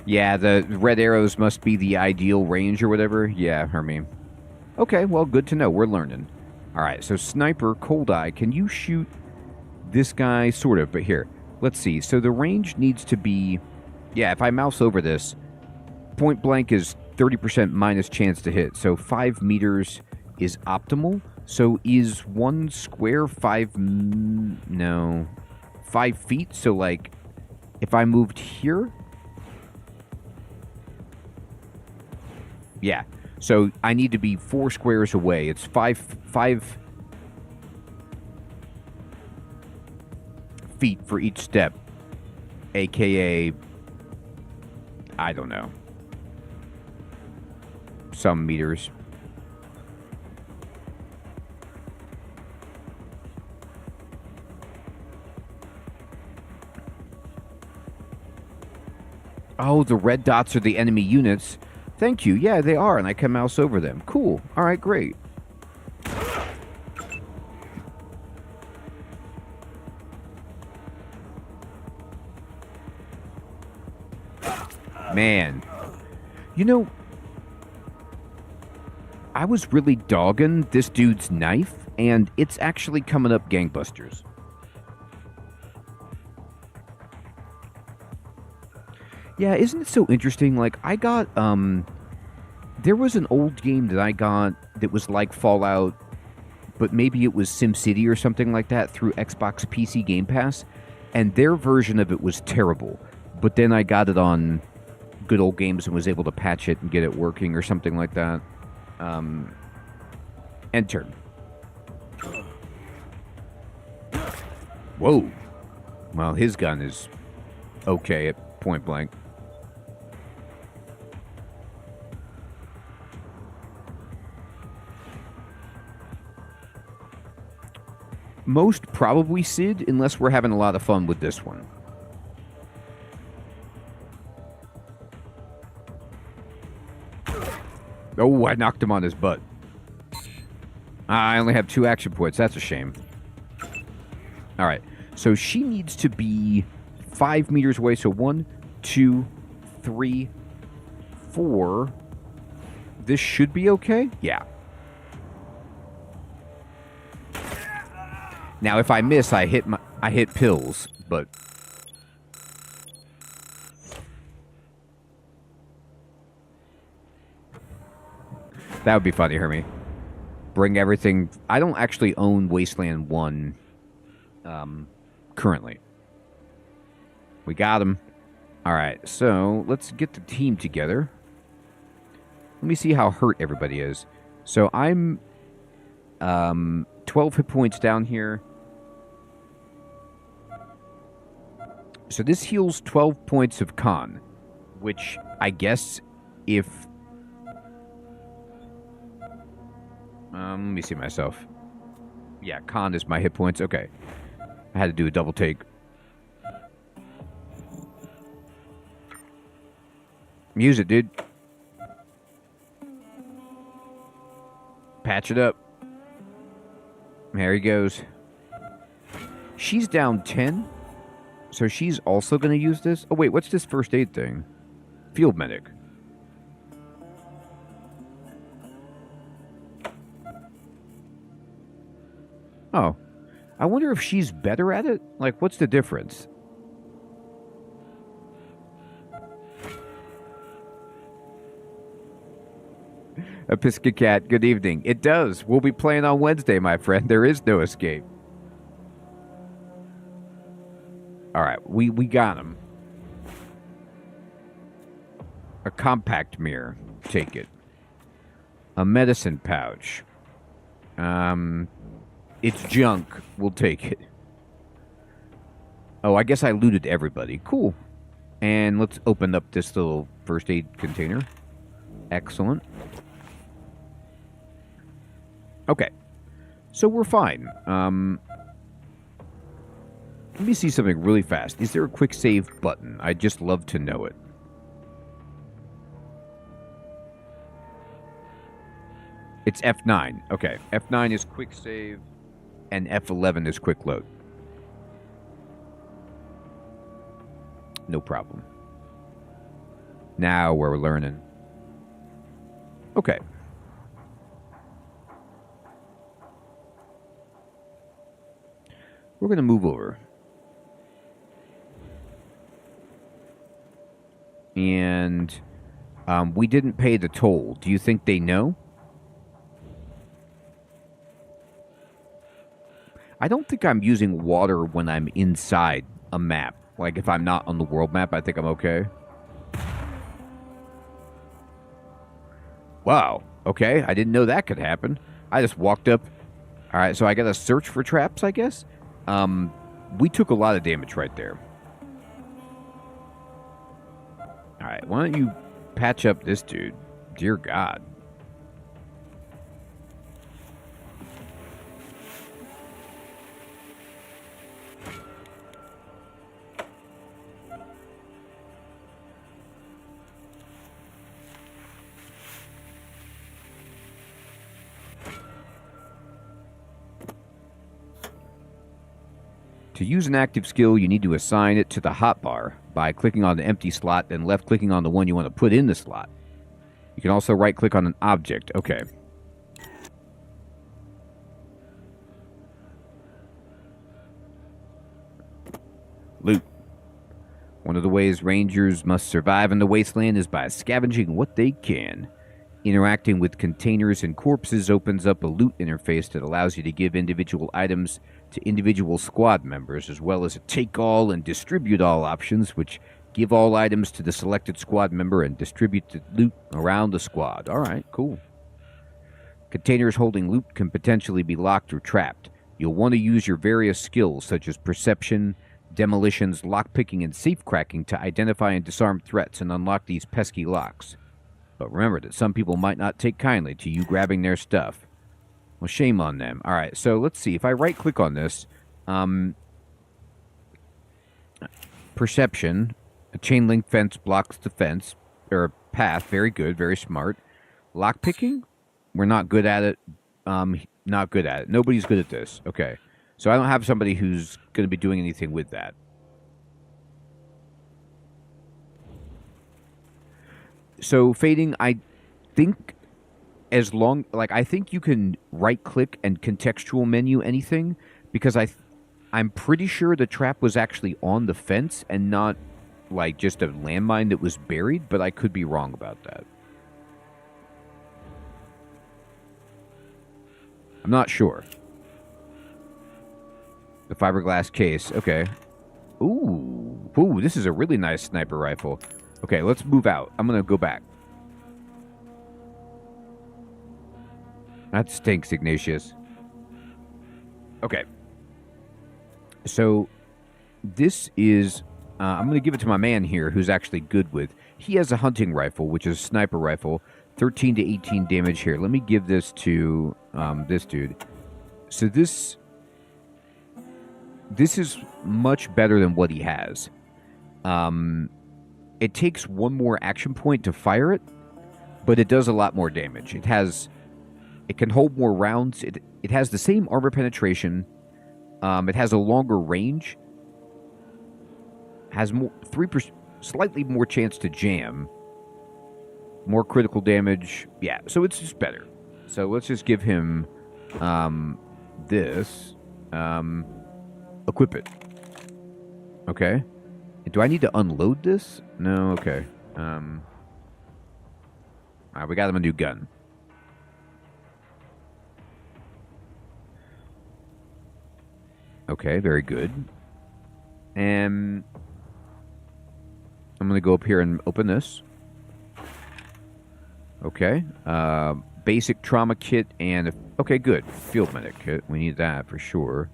Yeah, the red arrows must be the ideal range or whatever. Yeah, Hermie. Okay, well, good to know. We're learning. All right, so Sniper, Cold Eye, can you shoot this guy? Sort of, but here. Let's see. So the range needs to be... Yeah, if I mouse over this, point blank is 30% minus chance to hit. So 5 meters is optimal. So is 1 square 5... No. 5 feet? So, like, if I moved here... Yeah, so I need to be 4 squares away. It's five. feet for each step, aka, I don't know, some meters. Oh, the red dots are the enemy units. Thank you. Yeah, they are, and I can mouse over them. Cool. All right, great. Man. You know, I was really dogging this dude's knife, and it's actually coming up gangbusters. Yeah, isn't it so interesting? Like, I got, there was an old game that I got that was like Fallout, but maybe it was SimCity or something like that through Xbox PC Game Pass, and their version of it was terrible. But then I got it on Good Old Games and was able to patch it and get it working or something like that. Enter. Whoa. Well, his gun is okay at point blank. Most probably Sid, unless we're having a lot of fun with this one. Oh, I knocked him on his butt. I only have 2 action points. That's a shame. All right. So she needs to be 5 meters away. So 1, 2, 3, 4. This should be okay? Yeah. Now, if I miss, I hit pills, but that would be funny, Hermie. Bring everything. I don't actually own Wasteland 1 currently. We got him. All right, so let's get the team together. Let me see how hurt everybody is. So I'm 12 hit points down here. So this heals 12 points of con, which I guess if... let me see myself. Yeah, con is my hit points. Okay. I had to do a double take. Use it, dude. Patch it up. There he goes. She's down 10. So she's also going to use this? Oh, wait, what's this first aid thing? Field medic. Oh. I wonder if she's better at it? Like, what's the difference? Episcocat, good evening. It does. We'll be playing on Wednesday, my friend. There is no escape. All right, we got him. A compact mirror. Take it. A medicine pouch. It's junk. We'll take it. Oh, I guess I looted everybody. Cool. And let's open up this little first aid container. Excellent. Okay. So we're fine. Let me see something really fast. Is there a quick save button? I'd just love to know it. It's F9. Okay. F9 is quick save, and F11 is quick load. No problem. Now we're learning. Okay. We're going to move over. And we didn't pay the toll. Do you think they know? I don't think I'm using water when I'm inside a map. Like, if I'm not on the world map, I think I'm okay. Wow. Okay, I didn't know that could happen. I just walked up. All right, so I got to search for traps, I guess. we took a lot of damage right there. All right, why don't you patch up this dude? Dear God. To use an active skill, you need to assign it to the hotbar by clicking on the empty slot, then left-clicking on the one you want to put in the slot. You can also right-click on an object. Okay. Loot. One of the ways rangers must survive in the Wasteland is by scavenging what they can. Interacting with containers and corpses opens up a loot interface that allows you to give individual items to individual squad members, as well as a take-all and distribute-all options, which give all items to the selected squad member and distribute the loot around the squad. All right, cool. Containers holding loot can potentially be locked or trapped. You'll want to use your various skills, such as perception, demolitions, lockpicking, and safe-cracking to identify and disarm threats and unlock these pesky locks. But remember that some people might not take kindly to you grabbing their stuff. Well, shame on them. All right, so let's see. If I right-click on this, perception, a chain link fence blocks the fence, or path. Very good, very smart. Lockpicking, we're not good at it. Not good at it. Nobody's good at this. Okay, so I don't have somebody who's going to be doing anything with that. So fading, I think I think you can right-click and contextual menu anything, because I'm pretty sure the trap was actually on the fence and not like just a landmine that was buried, but I could be wrong about that. I'm not sure. The fiberglass case, okay. Ooh, this is a really nice sniper rifle. Okay, let's move out. I'm going to go back. That stinks, Ignatius. Okay. So, this is... I'm going to give it to my man here, who's actually good with... He has a hunting rifle, which is a sniper rifle. 13 to 18 damage here. Let me give this to this dude. So this is much better than what he has. It takes one more action point to fire it, but it does a lot more damage. It can hold more rounds. It has the same armor penetration. It has a longer range. Has more 3%, slightly more chance to jam. More critical damage. Yeah, so it's just better. So let's just give him this. Equip it. Okay. Do I need to unload this? No, okay. Alright, we got him a new gun. Okay, very good. And I'm going to go up here and open this. Okay. Basic trauma kit and... Okay, good. Field medic kit. We need that for sure.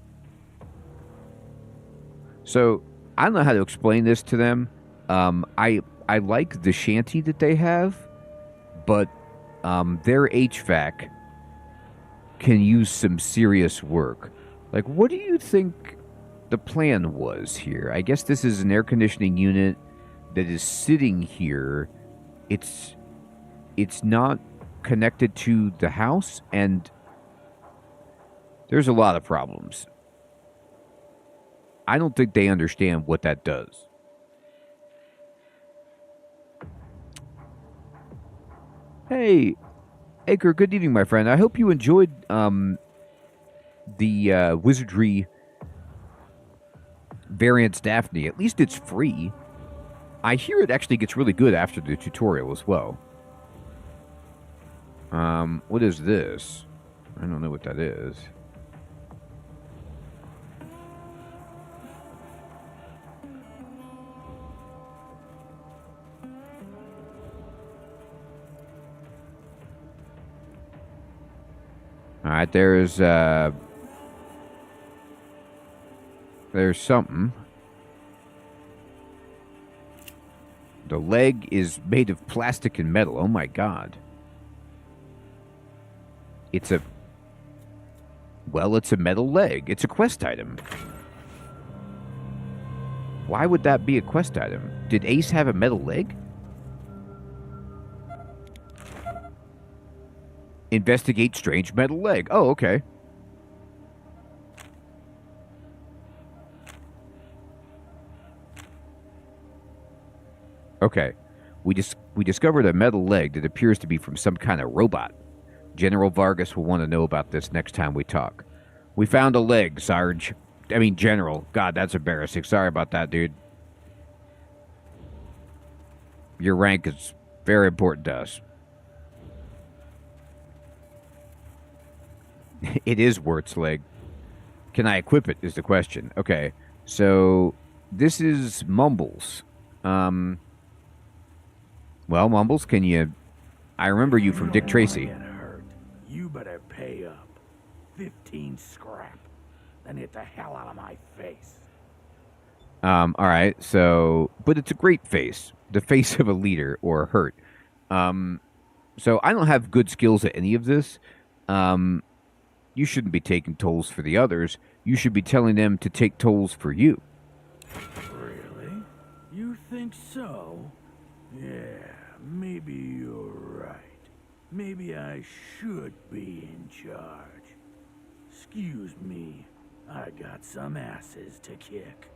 So, I don't know how to explain this to them. I like the shanty that they have, but their HVAC can use some serious work. Like, what do you think the plan was here? I guess this is an air conditioning unit that is sitting here. It's not connected to the house, and there's a lot of problems. I don't think they understand what that does. Hey, Acre, good evening, my friend. I hope you enjoyed the Wizardry Variants Daphne. At least it's free. I hear it actually gets really good after the tutorial as well. What is this? I don't know what that is. Alright, there's There's something. The leg is made of plastic and metal. Oh my god. It's a... Well, it's a metal leg. It's a quest item. Why would that be a quest item? Did Ace have a metal leg? Investigate strange metal leg. Oh, okay. Okay. We discovered a metal leg that appears to be from some kind of robot. General Vargas will want to know about this next time we talk. We found a leg, Sarge. I mean, General. God, that's embarrassing. Sorry about that, dude. Your rank is very important to us. It is Wirt's leg. Can I equip it is the question. Okay, so this is Mumbles. Well, Mumbles, can you... I remember you from Dick Tracy. Get hurt. You better pay up. 15 scrap. Then hit the hell out of my face. All right, so... But it's a great face. The face of a leader or a hurt. So I don't have good skills at any of this. You shouldn't be taking tolls for the others. You should be telling them to take tolls for you. Really? You think so? Yeah, maybe you're right. Maybe I should be in charge. Excuse me. I got some asses to kick.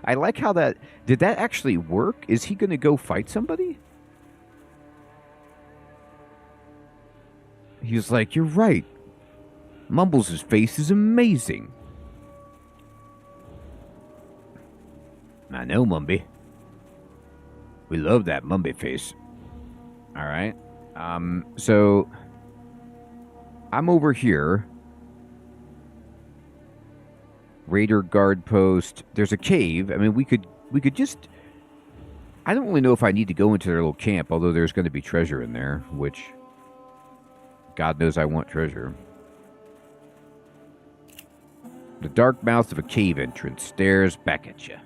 I like how that... Did that actually work? Is he going to go fight somebody? He was like, you're right. Mumbles' face is amazing. I know, Mumby. We love that Mumby face. All right. So I'm over here. Raider guard post. There's a cave. I mean, we could just... I don't really know if I need to go into their little camp, although there's going to be treasure in there, which... God knows I want treasure. The dark mouth of a cave entrance stares back at you.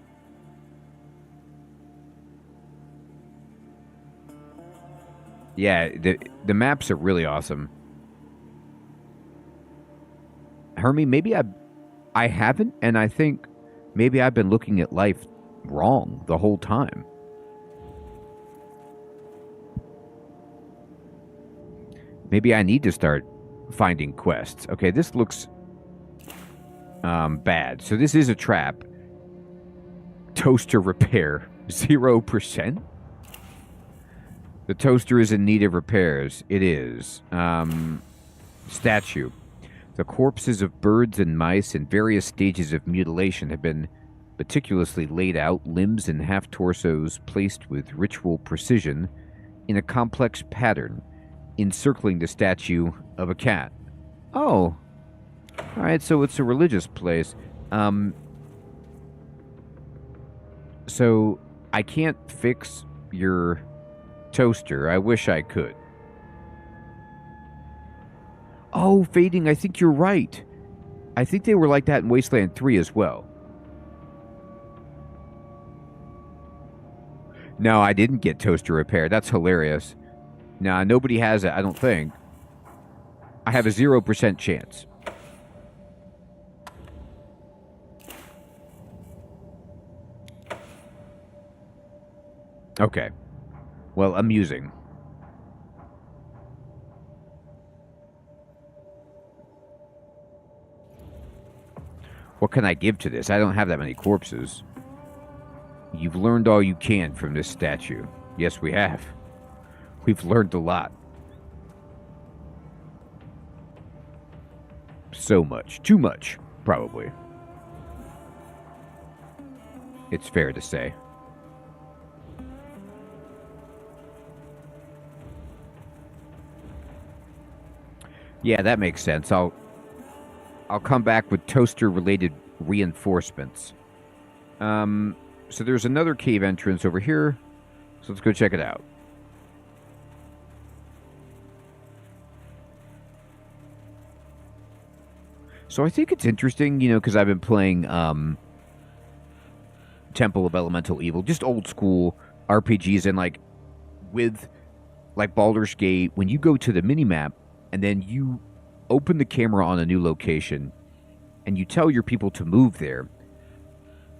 Yeah, the maps are really awesome. Hermie, maybe I haven't, and I think maybe I've been looking at life wrong the whole time. Maybe I need to start finding quests. Okay, this looks bad. So this is a trap. Toaster repair. 0%? The toaster is in need of repairs. It is. Statue. The corpses of birds and mice in various stages of mutilation have been meticulously laid out, limbs and half-torsos placed with ritual precision in a complex pattern, encircling the statue of a cat. Oh. Alright, so it's a religious place. So, I can't fix your toaster. I wish I could. Oh, Fading, I think you're right. I think they were like that in Wasteland 3 as well. No, I didn't get toaster repair. That's hilarious. Nah, nobody has it, I don't think. I have a 0% chance. Okay. Well, amusing. What can I give to this? I don't have that many corpses. You've learned all you can from this statue. Yes, we have. We've learned a lot. So much. Too much, probably. It's fair to say. Yeah, that makes sense. I'll come back with toaster-related reinforcements. So there's another cave entrance over here. So let's go check it out. So I think it's interesting, because I've been playing Temple of Elemental Evil, just old school RPGs, and like with like Baldur's Gate, when you go to the minimap and then you open the camera on a new location and you tell your people to move there.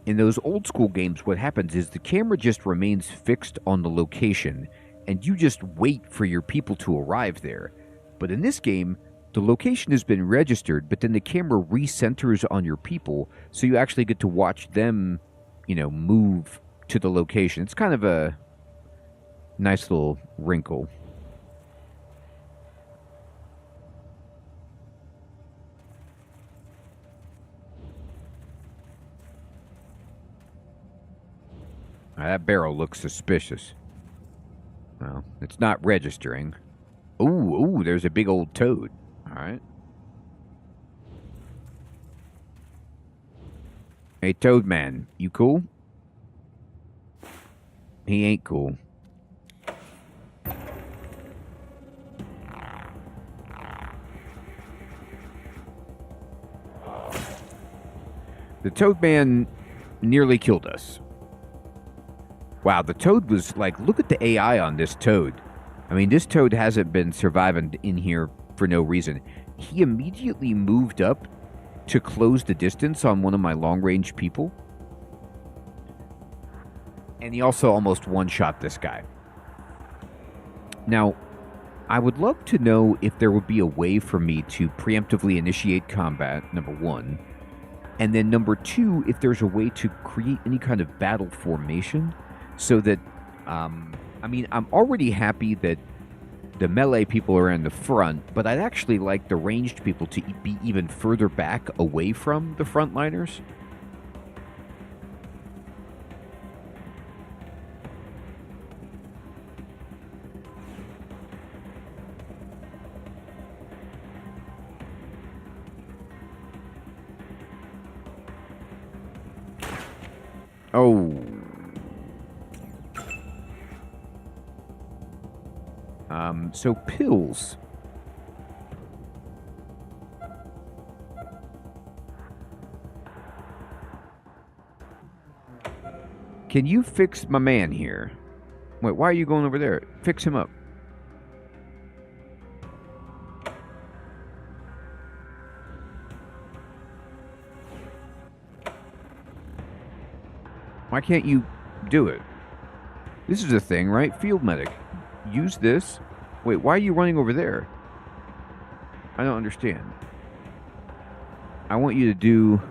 In those old school games, what happens is the camera just remains fixed on the location and you just wait for your people to arrive there. But in this game, the location has been registered, but then the camera recenters on your people, so you actually get to watch them, move to the location. It's kind of a nice little wrinkle. That barrel looks suspicious. Well, it's not registering. Ooh, there's a big old toad. All right. Hey, Toad Man, you cool? He ain't cool. The Toad Man nearly killed us. Wow, the toad was like, look at the AI on this toad. I mean, this toad hasn't been surviving in here for no reason. He immediately moved up to close the distance on one of my long-range people. And he also almost one-shot this guy. Now, I would love to know if there would be a way for me to preemptively initiate combat, number one. And then number two, if there's a way to create any kind of battle formation so that, I'm already happy that the melee people are in the front, but I'd actually like the ranged people to be even further back away from the frontliners. Oh. So pills. Can you fix my man here? Wait, why are you going over there? Fix him up. Why can't you do it? This is a thing, right? Field medic. Use this. Wait, why are you running over there? I don't understand. I want you to do...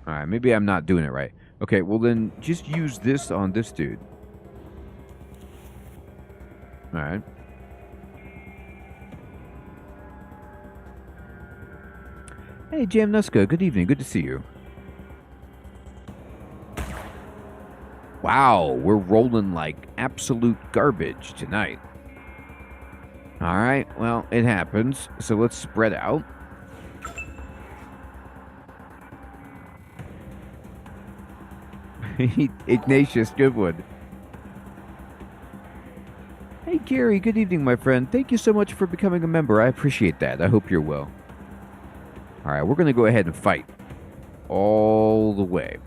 Alright, maybe I'm not doing it right. Okay, well then, just use this on this dude. Alright. Hey, Jam Nuska, good evening, good to see you. Wow, we're rolling like absolute garbage tonight. Alright, well, it happens, so let's spread out. Ignatius Goodwood. Hey, Gary, good evening, my friend. Thank you so much for becoming a member. I appreciate that. I hope you're well. Alright, we're going to go ahead and fight. All the way.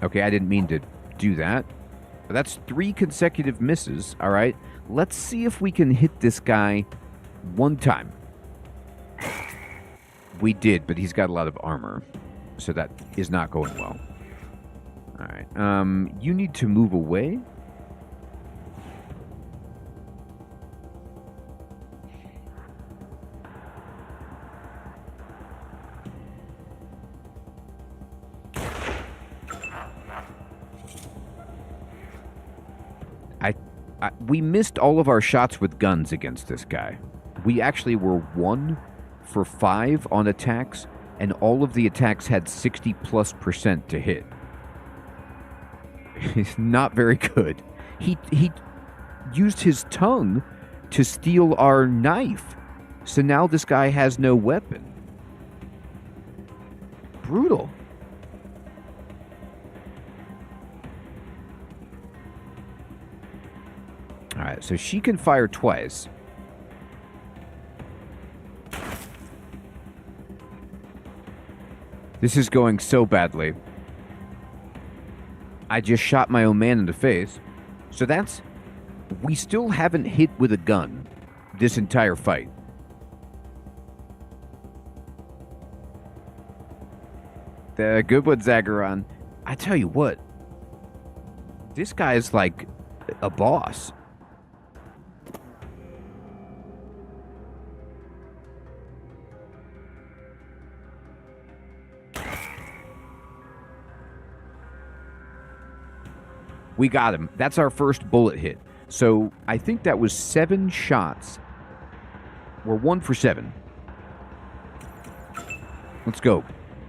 Okay, I didn't mean to do that. But that's 3 consecutive misses, alright? Let's see if we can hit this guy one time. We did, but he's got a lot of armor. So that is not going well. Alright, you need to move away. We missed all of our shots with guns against this guy. We actually were 1 for 5 on attacks, and all of the attacks had 60+% to hit. It's not very good. He used his tongue to steal our knife, so now this guy has no weapon. Brutal. Alright, so she can fire twice. This is going so badly. I just shot my own man in the face. So that's... We still haven't hit with a gun this entire fight. The good one, Zagaron. I tell you what. This guy is like a boss. We got him. That's our first bullet hit. So I think that was 7 shots. We're 1 for 7. Let's go.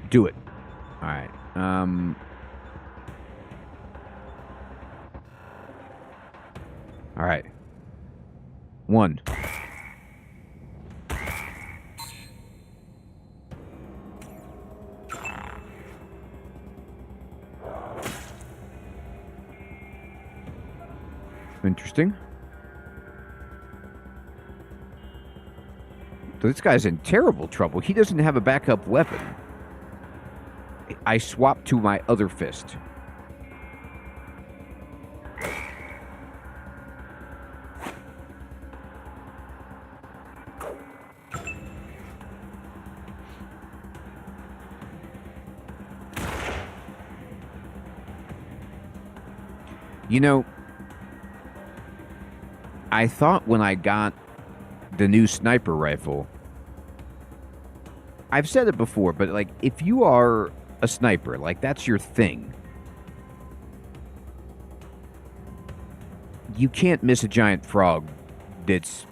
Do it. All right. All right. 1. Interesting. So this guy's in terrible trouble. He doesn't have a backup weapon. I swapped to my other fist. You know, I thought when I got the new sniper rifle, I've said it before, but like, if you are a sniper, like that's your thing, you can't miss a giant frog that's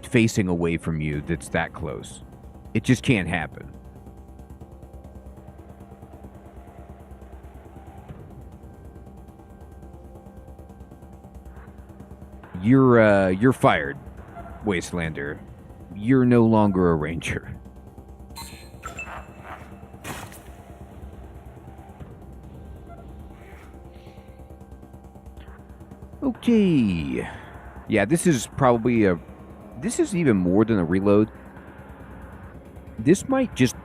facing away from you that's that close. It just can't happen. You're fired, Wastelander. You're no longer a ranger. Okay. Yeah, this is probably this is even more than a reload. This might just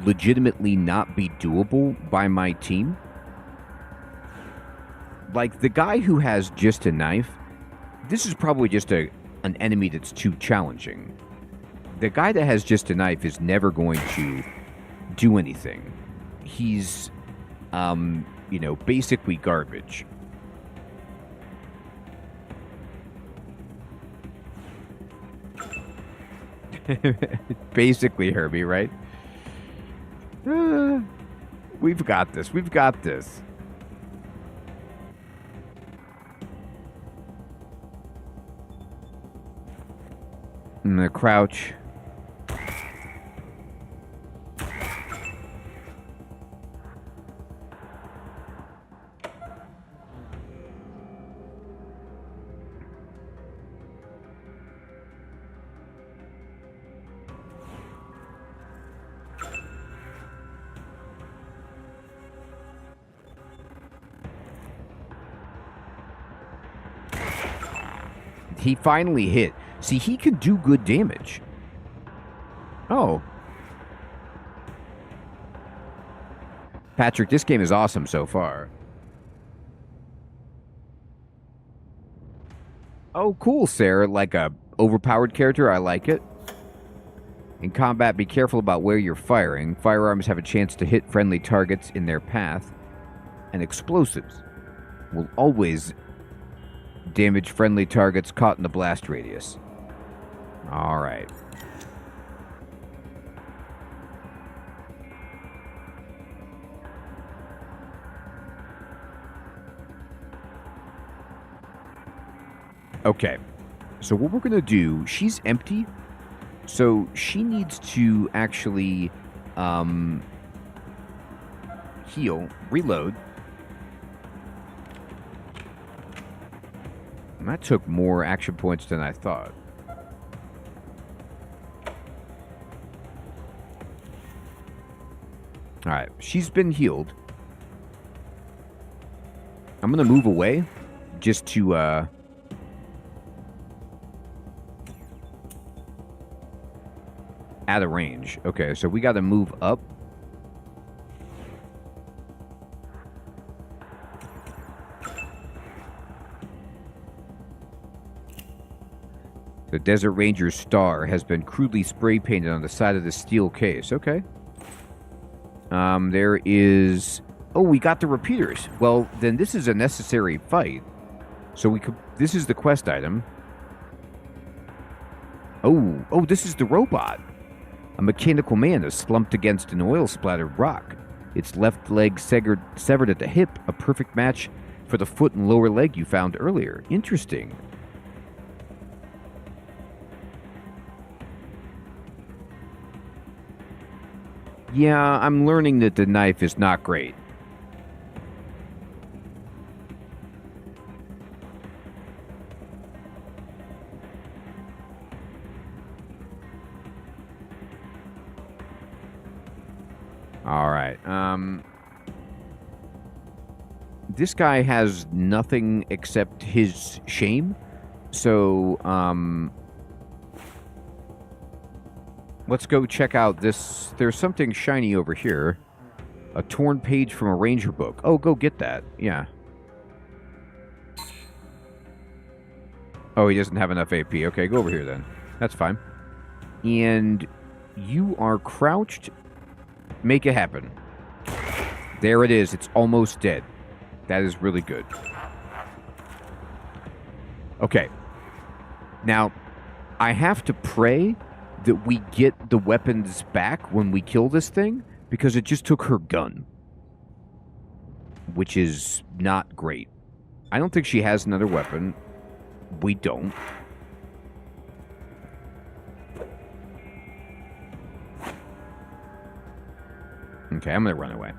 legitimately not be doable by my team. Like, the guy who has just a knife, this is probably just an enemy that's too challenging. The guy that has just a knife is never going to do anything. He's, you know, basically garbage. Basically, Herbie, right? We've got this. We've got this. I'm gonna crouch. He finally hit. See, he can do good damage. Oh. Patrick, this game is awesome so far. Oh, cool, Sarah. Like a overpowered character. I like it. In combat, be careful about where you're firing. Firearms have a chance to hit friendly targets in their path. And explosives will always damage friendly targets caught in the blast radius. Alright. Okay. So what we're going to do, she's empty. So she needs to actually heal, reload. And that took more action points than I thought. Alright, she's been healed. I'm going to move away just to Out of range. Okay, so we got to move up. The Desert Ranger's star has been crudely spray painted on the side of the steel case. Okay. There is... Oh, we got the repeaters. Well, then this is a necessary fight. So we could... This is the quest item. Oh, this is the robot. A mechanical man is slumped against an oil-splattered rock. Its left leg severed at the hip, a perfect match for the foot and lower leg you found earlier. Interesting. Yeah, I'm learning that the knife is not great. All right. This guy has nothing except his shame. So, let's go check out this. There's something shiny over here. A torn page from a ranger book. Oh, go get that. Yeah. Oh, he doesn't have enough AP. Okay, go over here then. That's fine. And you are crouched. Make it happen. There it is. It's almost dead. That is really good. Okay. Now, I have to pray that we get the weapons back when we kill this thing, because it just took her gun. Which is not great. I don't think she has another weapon. We don't. Okay, I'm gonna run away.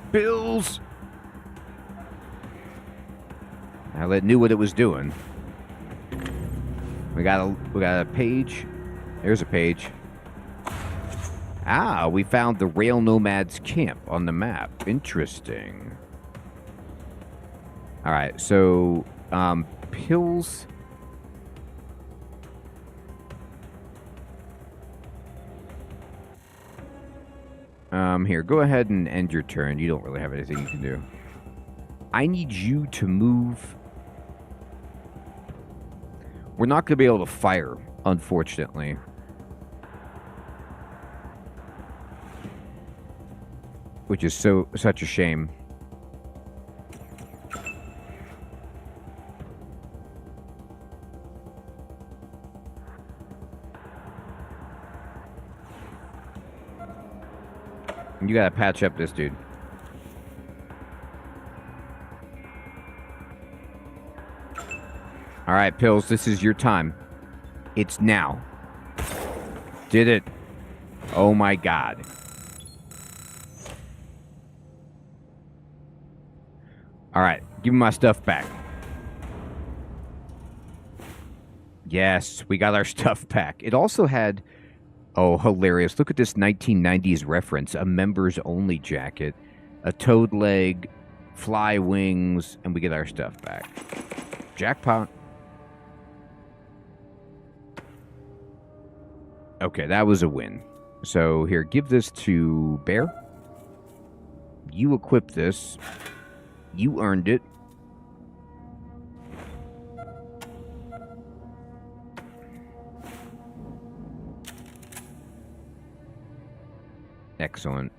Bills! Well, it knew what it was doing. We got a page. There's a page. Ah, we found the Rail Nomads camp on the map. Interesting. Alright, so, pills. Here, go ahead and end your turn. You don't really have anything you can do. I need you to move. We're not going to be able to fire, unfortunately. Which is such a shame. You gotta patch up this dude. Alright, Pills, this is your time. It's now. Did it. Oh my god. Alright, give me my stuff back. Yes, we got our stuff back. It also had... Oh, hilarious. Look at this 1990s reference. A members-only jacket, a toad leg, fly wings, and we get our stuff back. Jackpot. Okay, that was a win. So, here, give this to Bear. You equip this. You earned it. Excellent.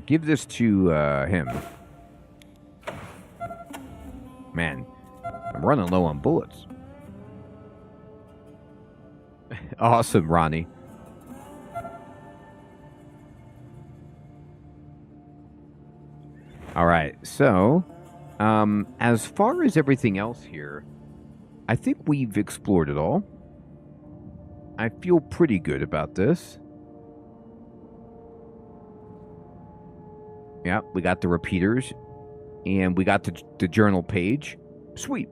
Give this to him. Man, I'm running low on bullets. Awesome, Ronnie. All right, so as far as everything else here, I think we've explored it all. I feel pretty good about this. Yeah, we got the repeaters, and we got the journal page. Sweet.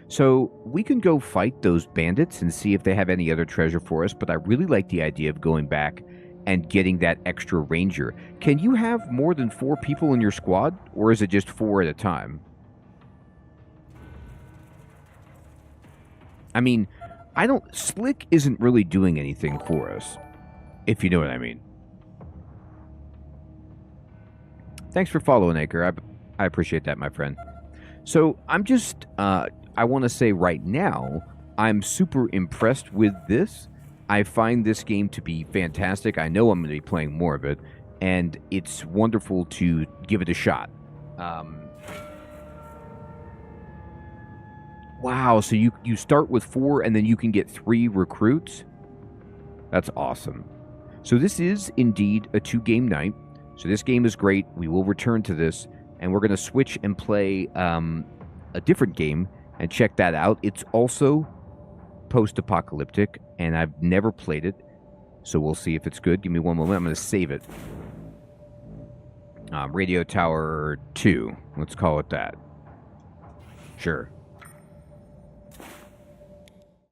So we can go fight those bandits and see if they have any other treasure for us, but I really like the idea of going back and getting that extra ranger. Can you have more than 4 people in your squad, or is it just 4 at a time? I mean, Slick isn't really doing anything for us, if you know what I mean. Thanks for following, Acre. I appreciate that, my friend. So I'm just, I want to say right now, I'm super impressed with this. I find this game to be fantastic. I know I'm going to be playing more of it, and it's wonderful to give it a shot. Wow, so you start with 4, and then you can get 3 recruits? That's awesome. So this is indeed a 2-game night. So this game is great. We will return to this, and we're going to switch and play a different game and check that out. It's also post-apocalyptic, and I've never played it, so we'll see if it's good. Give me one moment. I'm going to save it. Radio Tower 2. Let's call it that. Sure.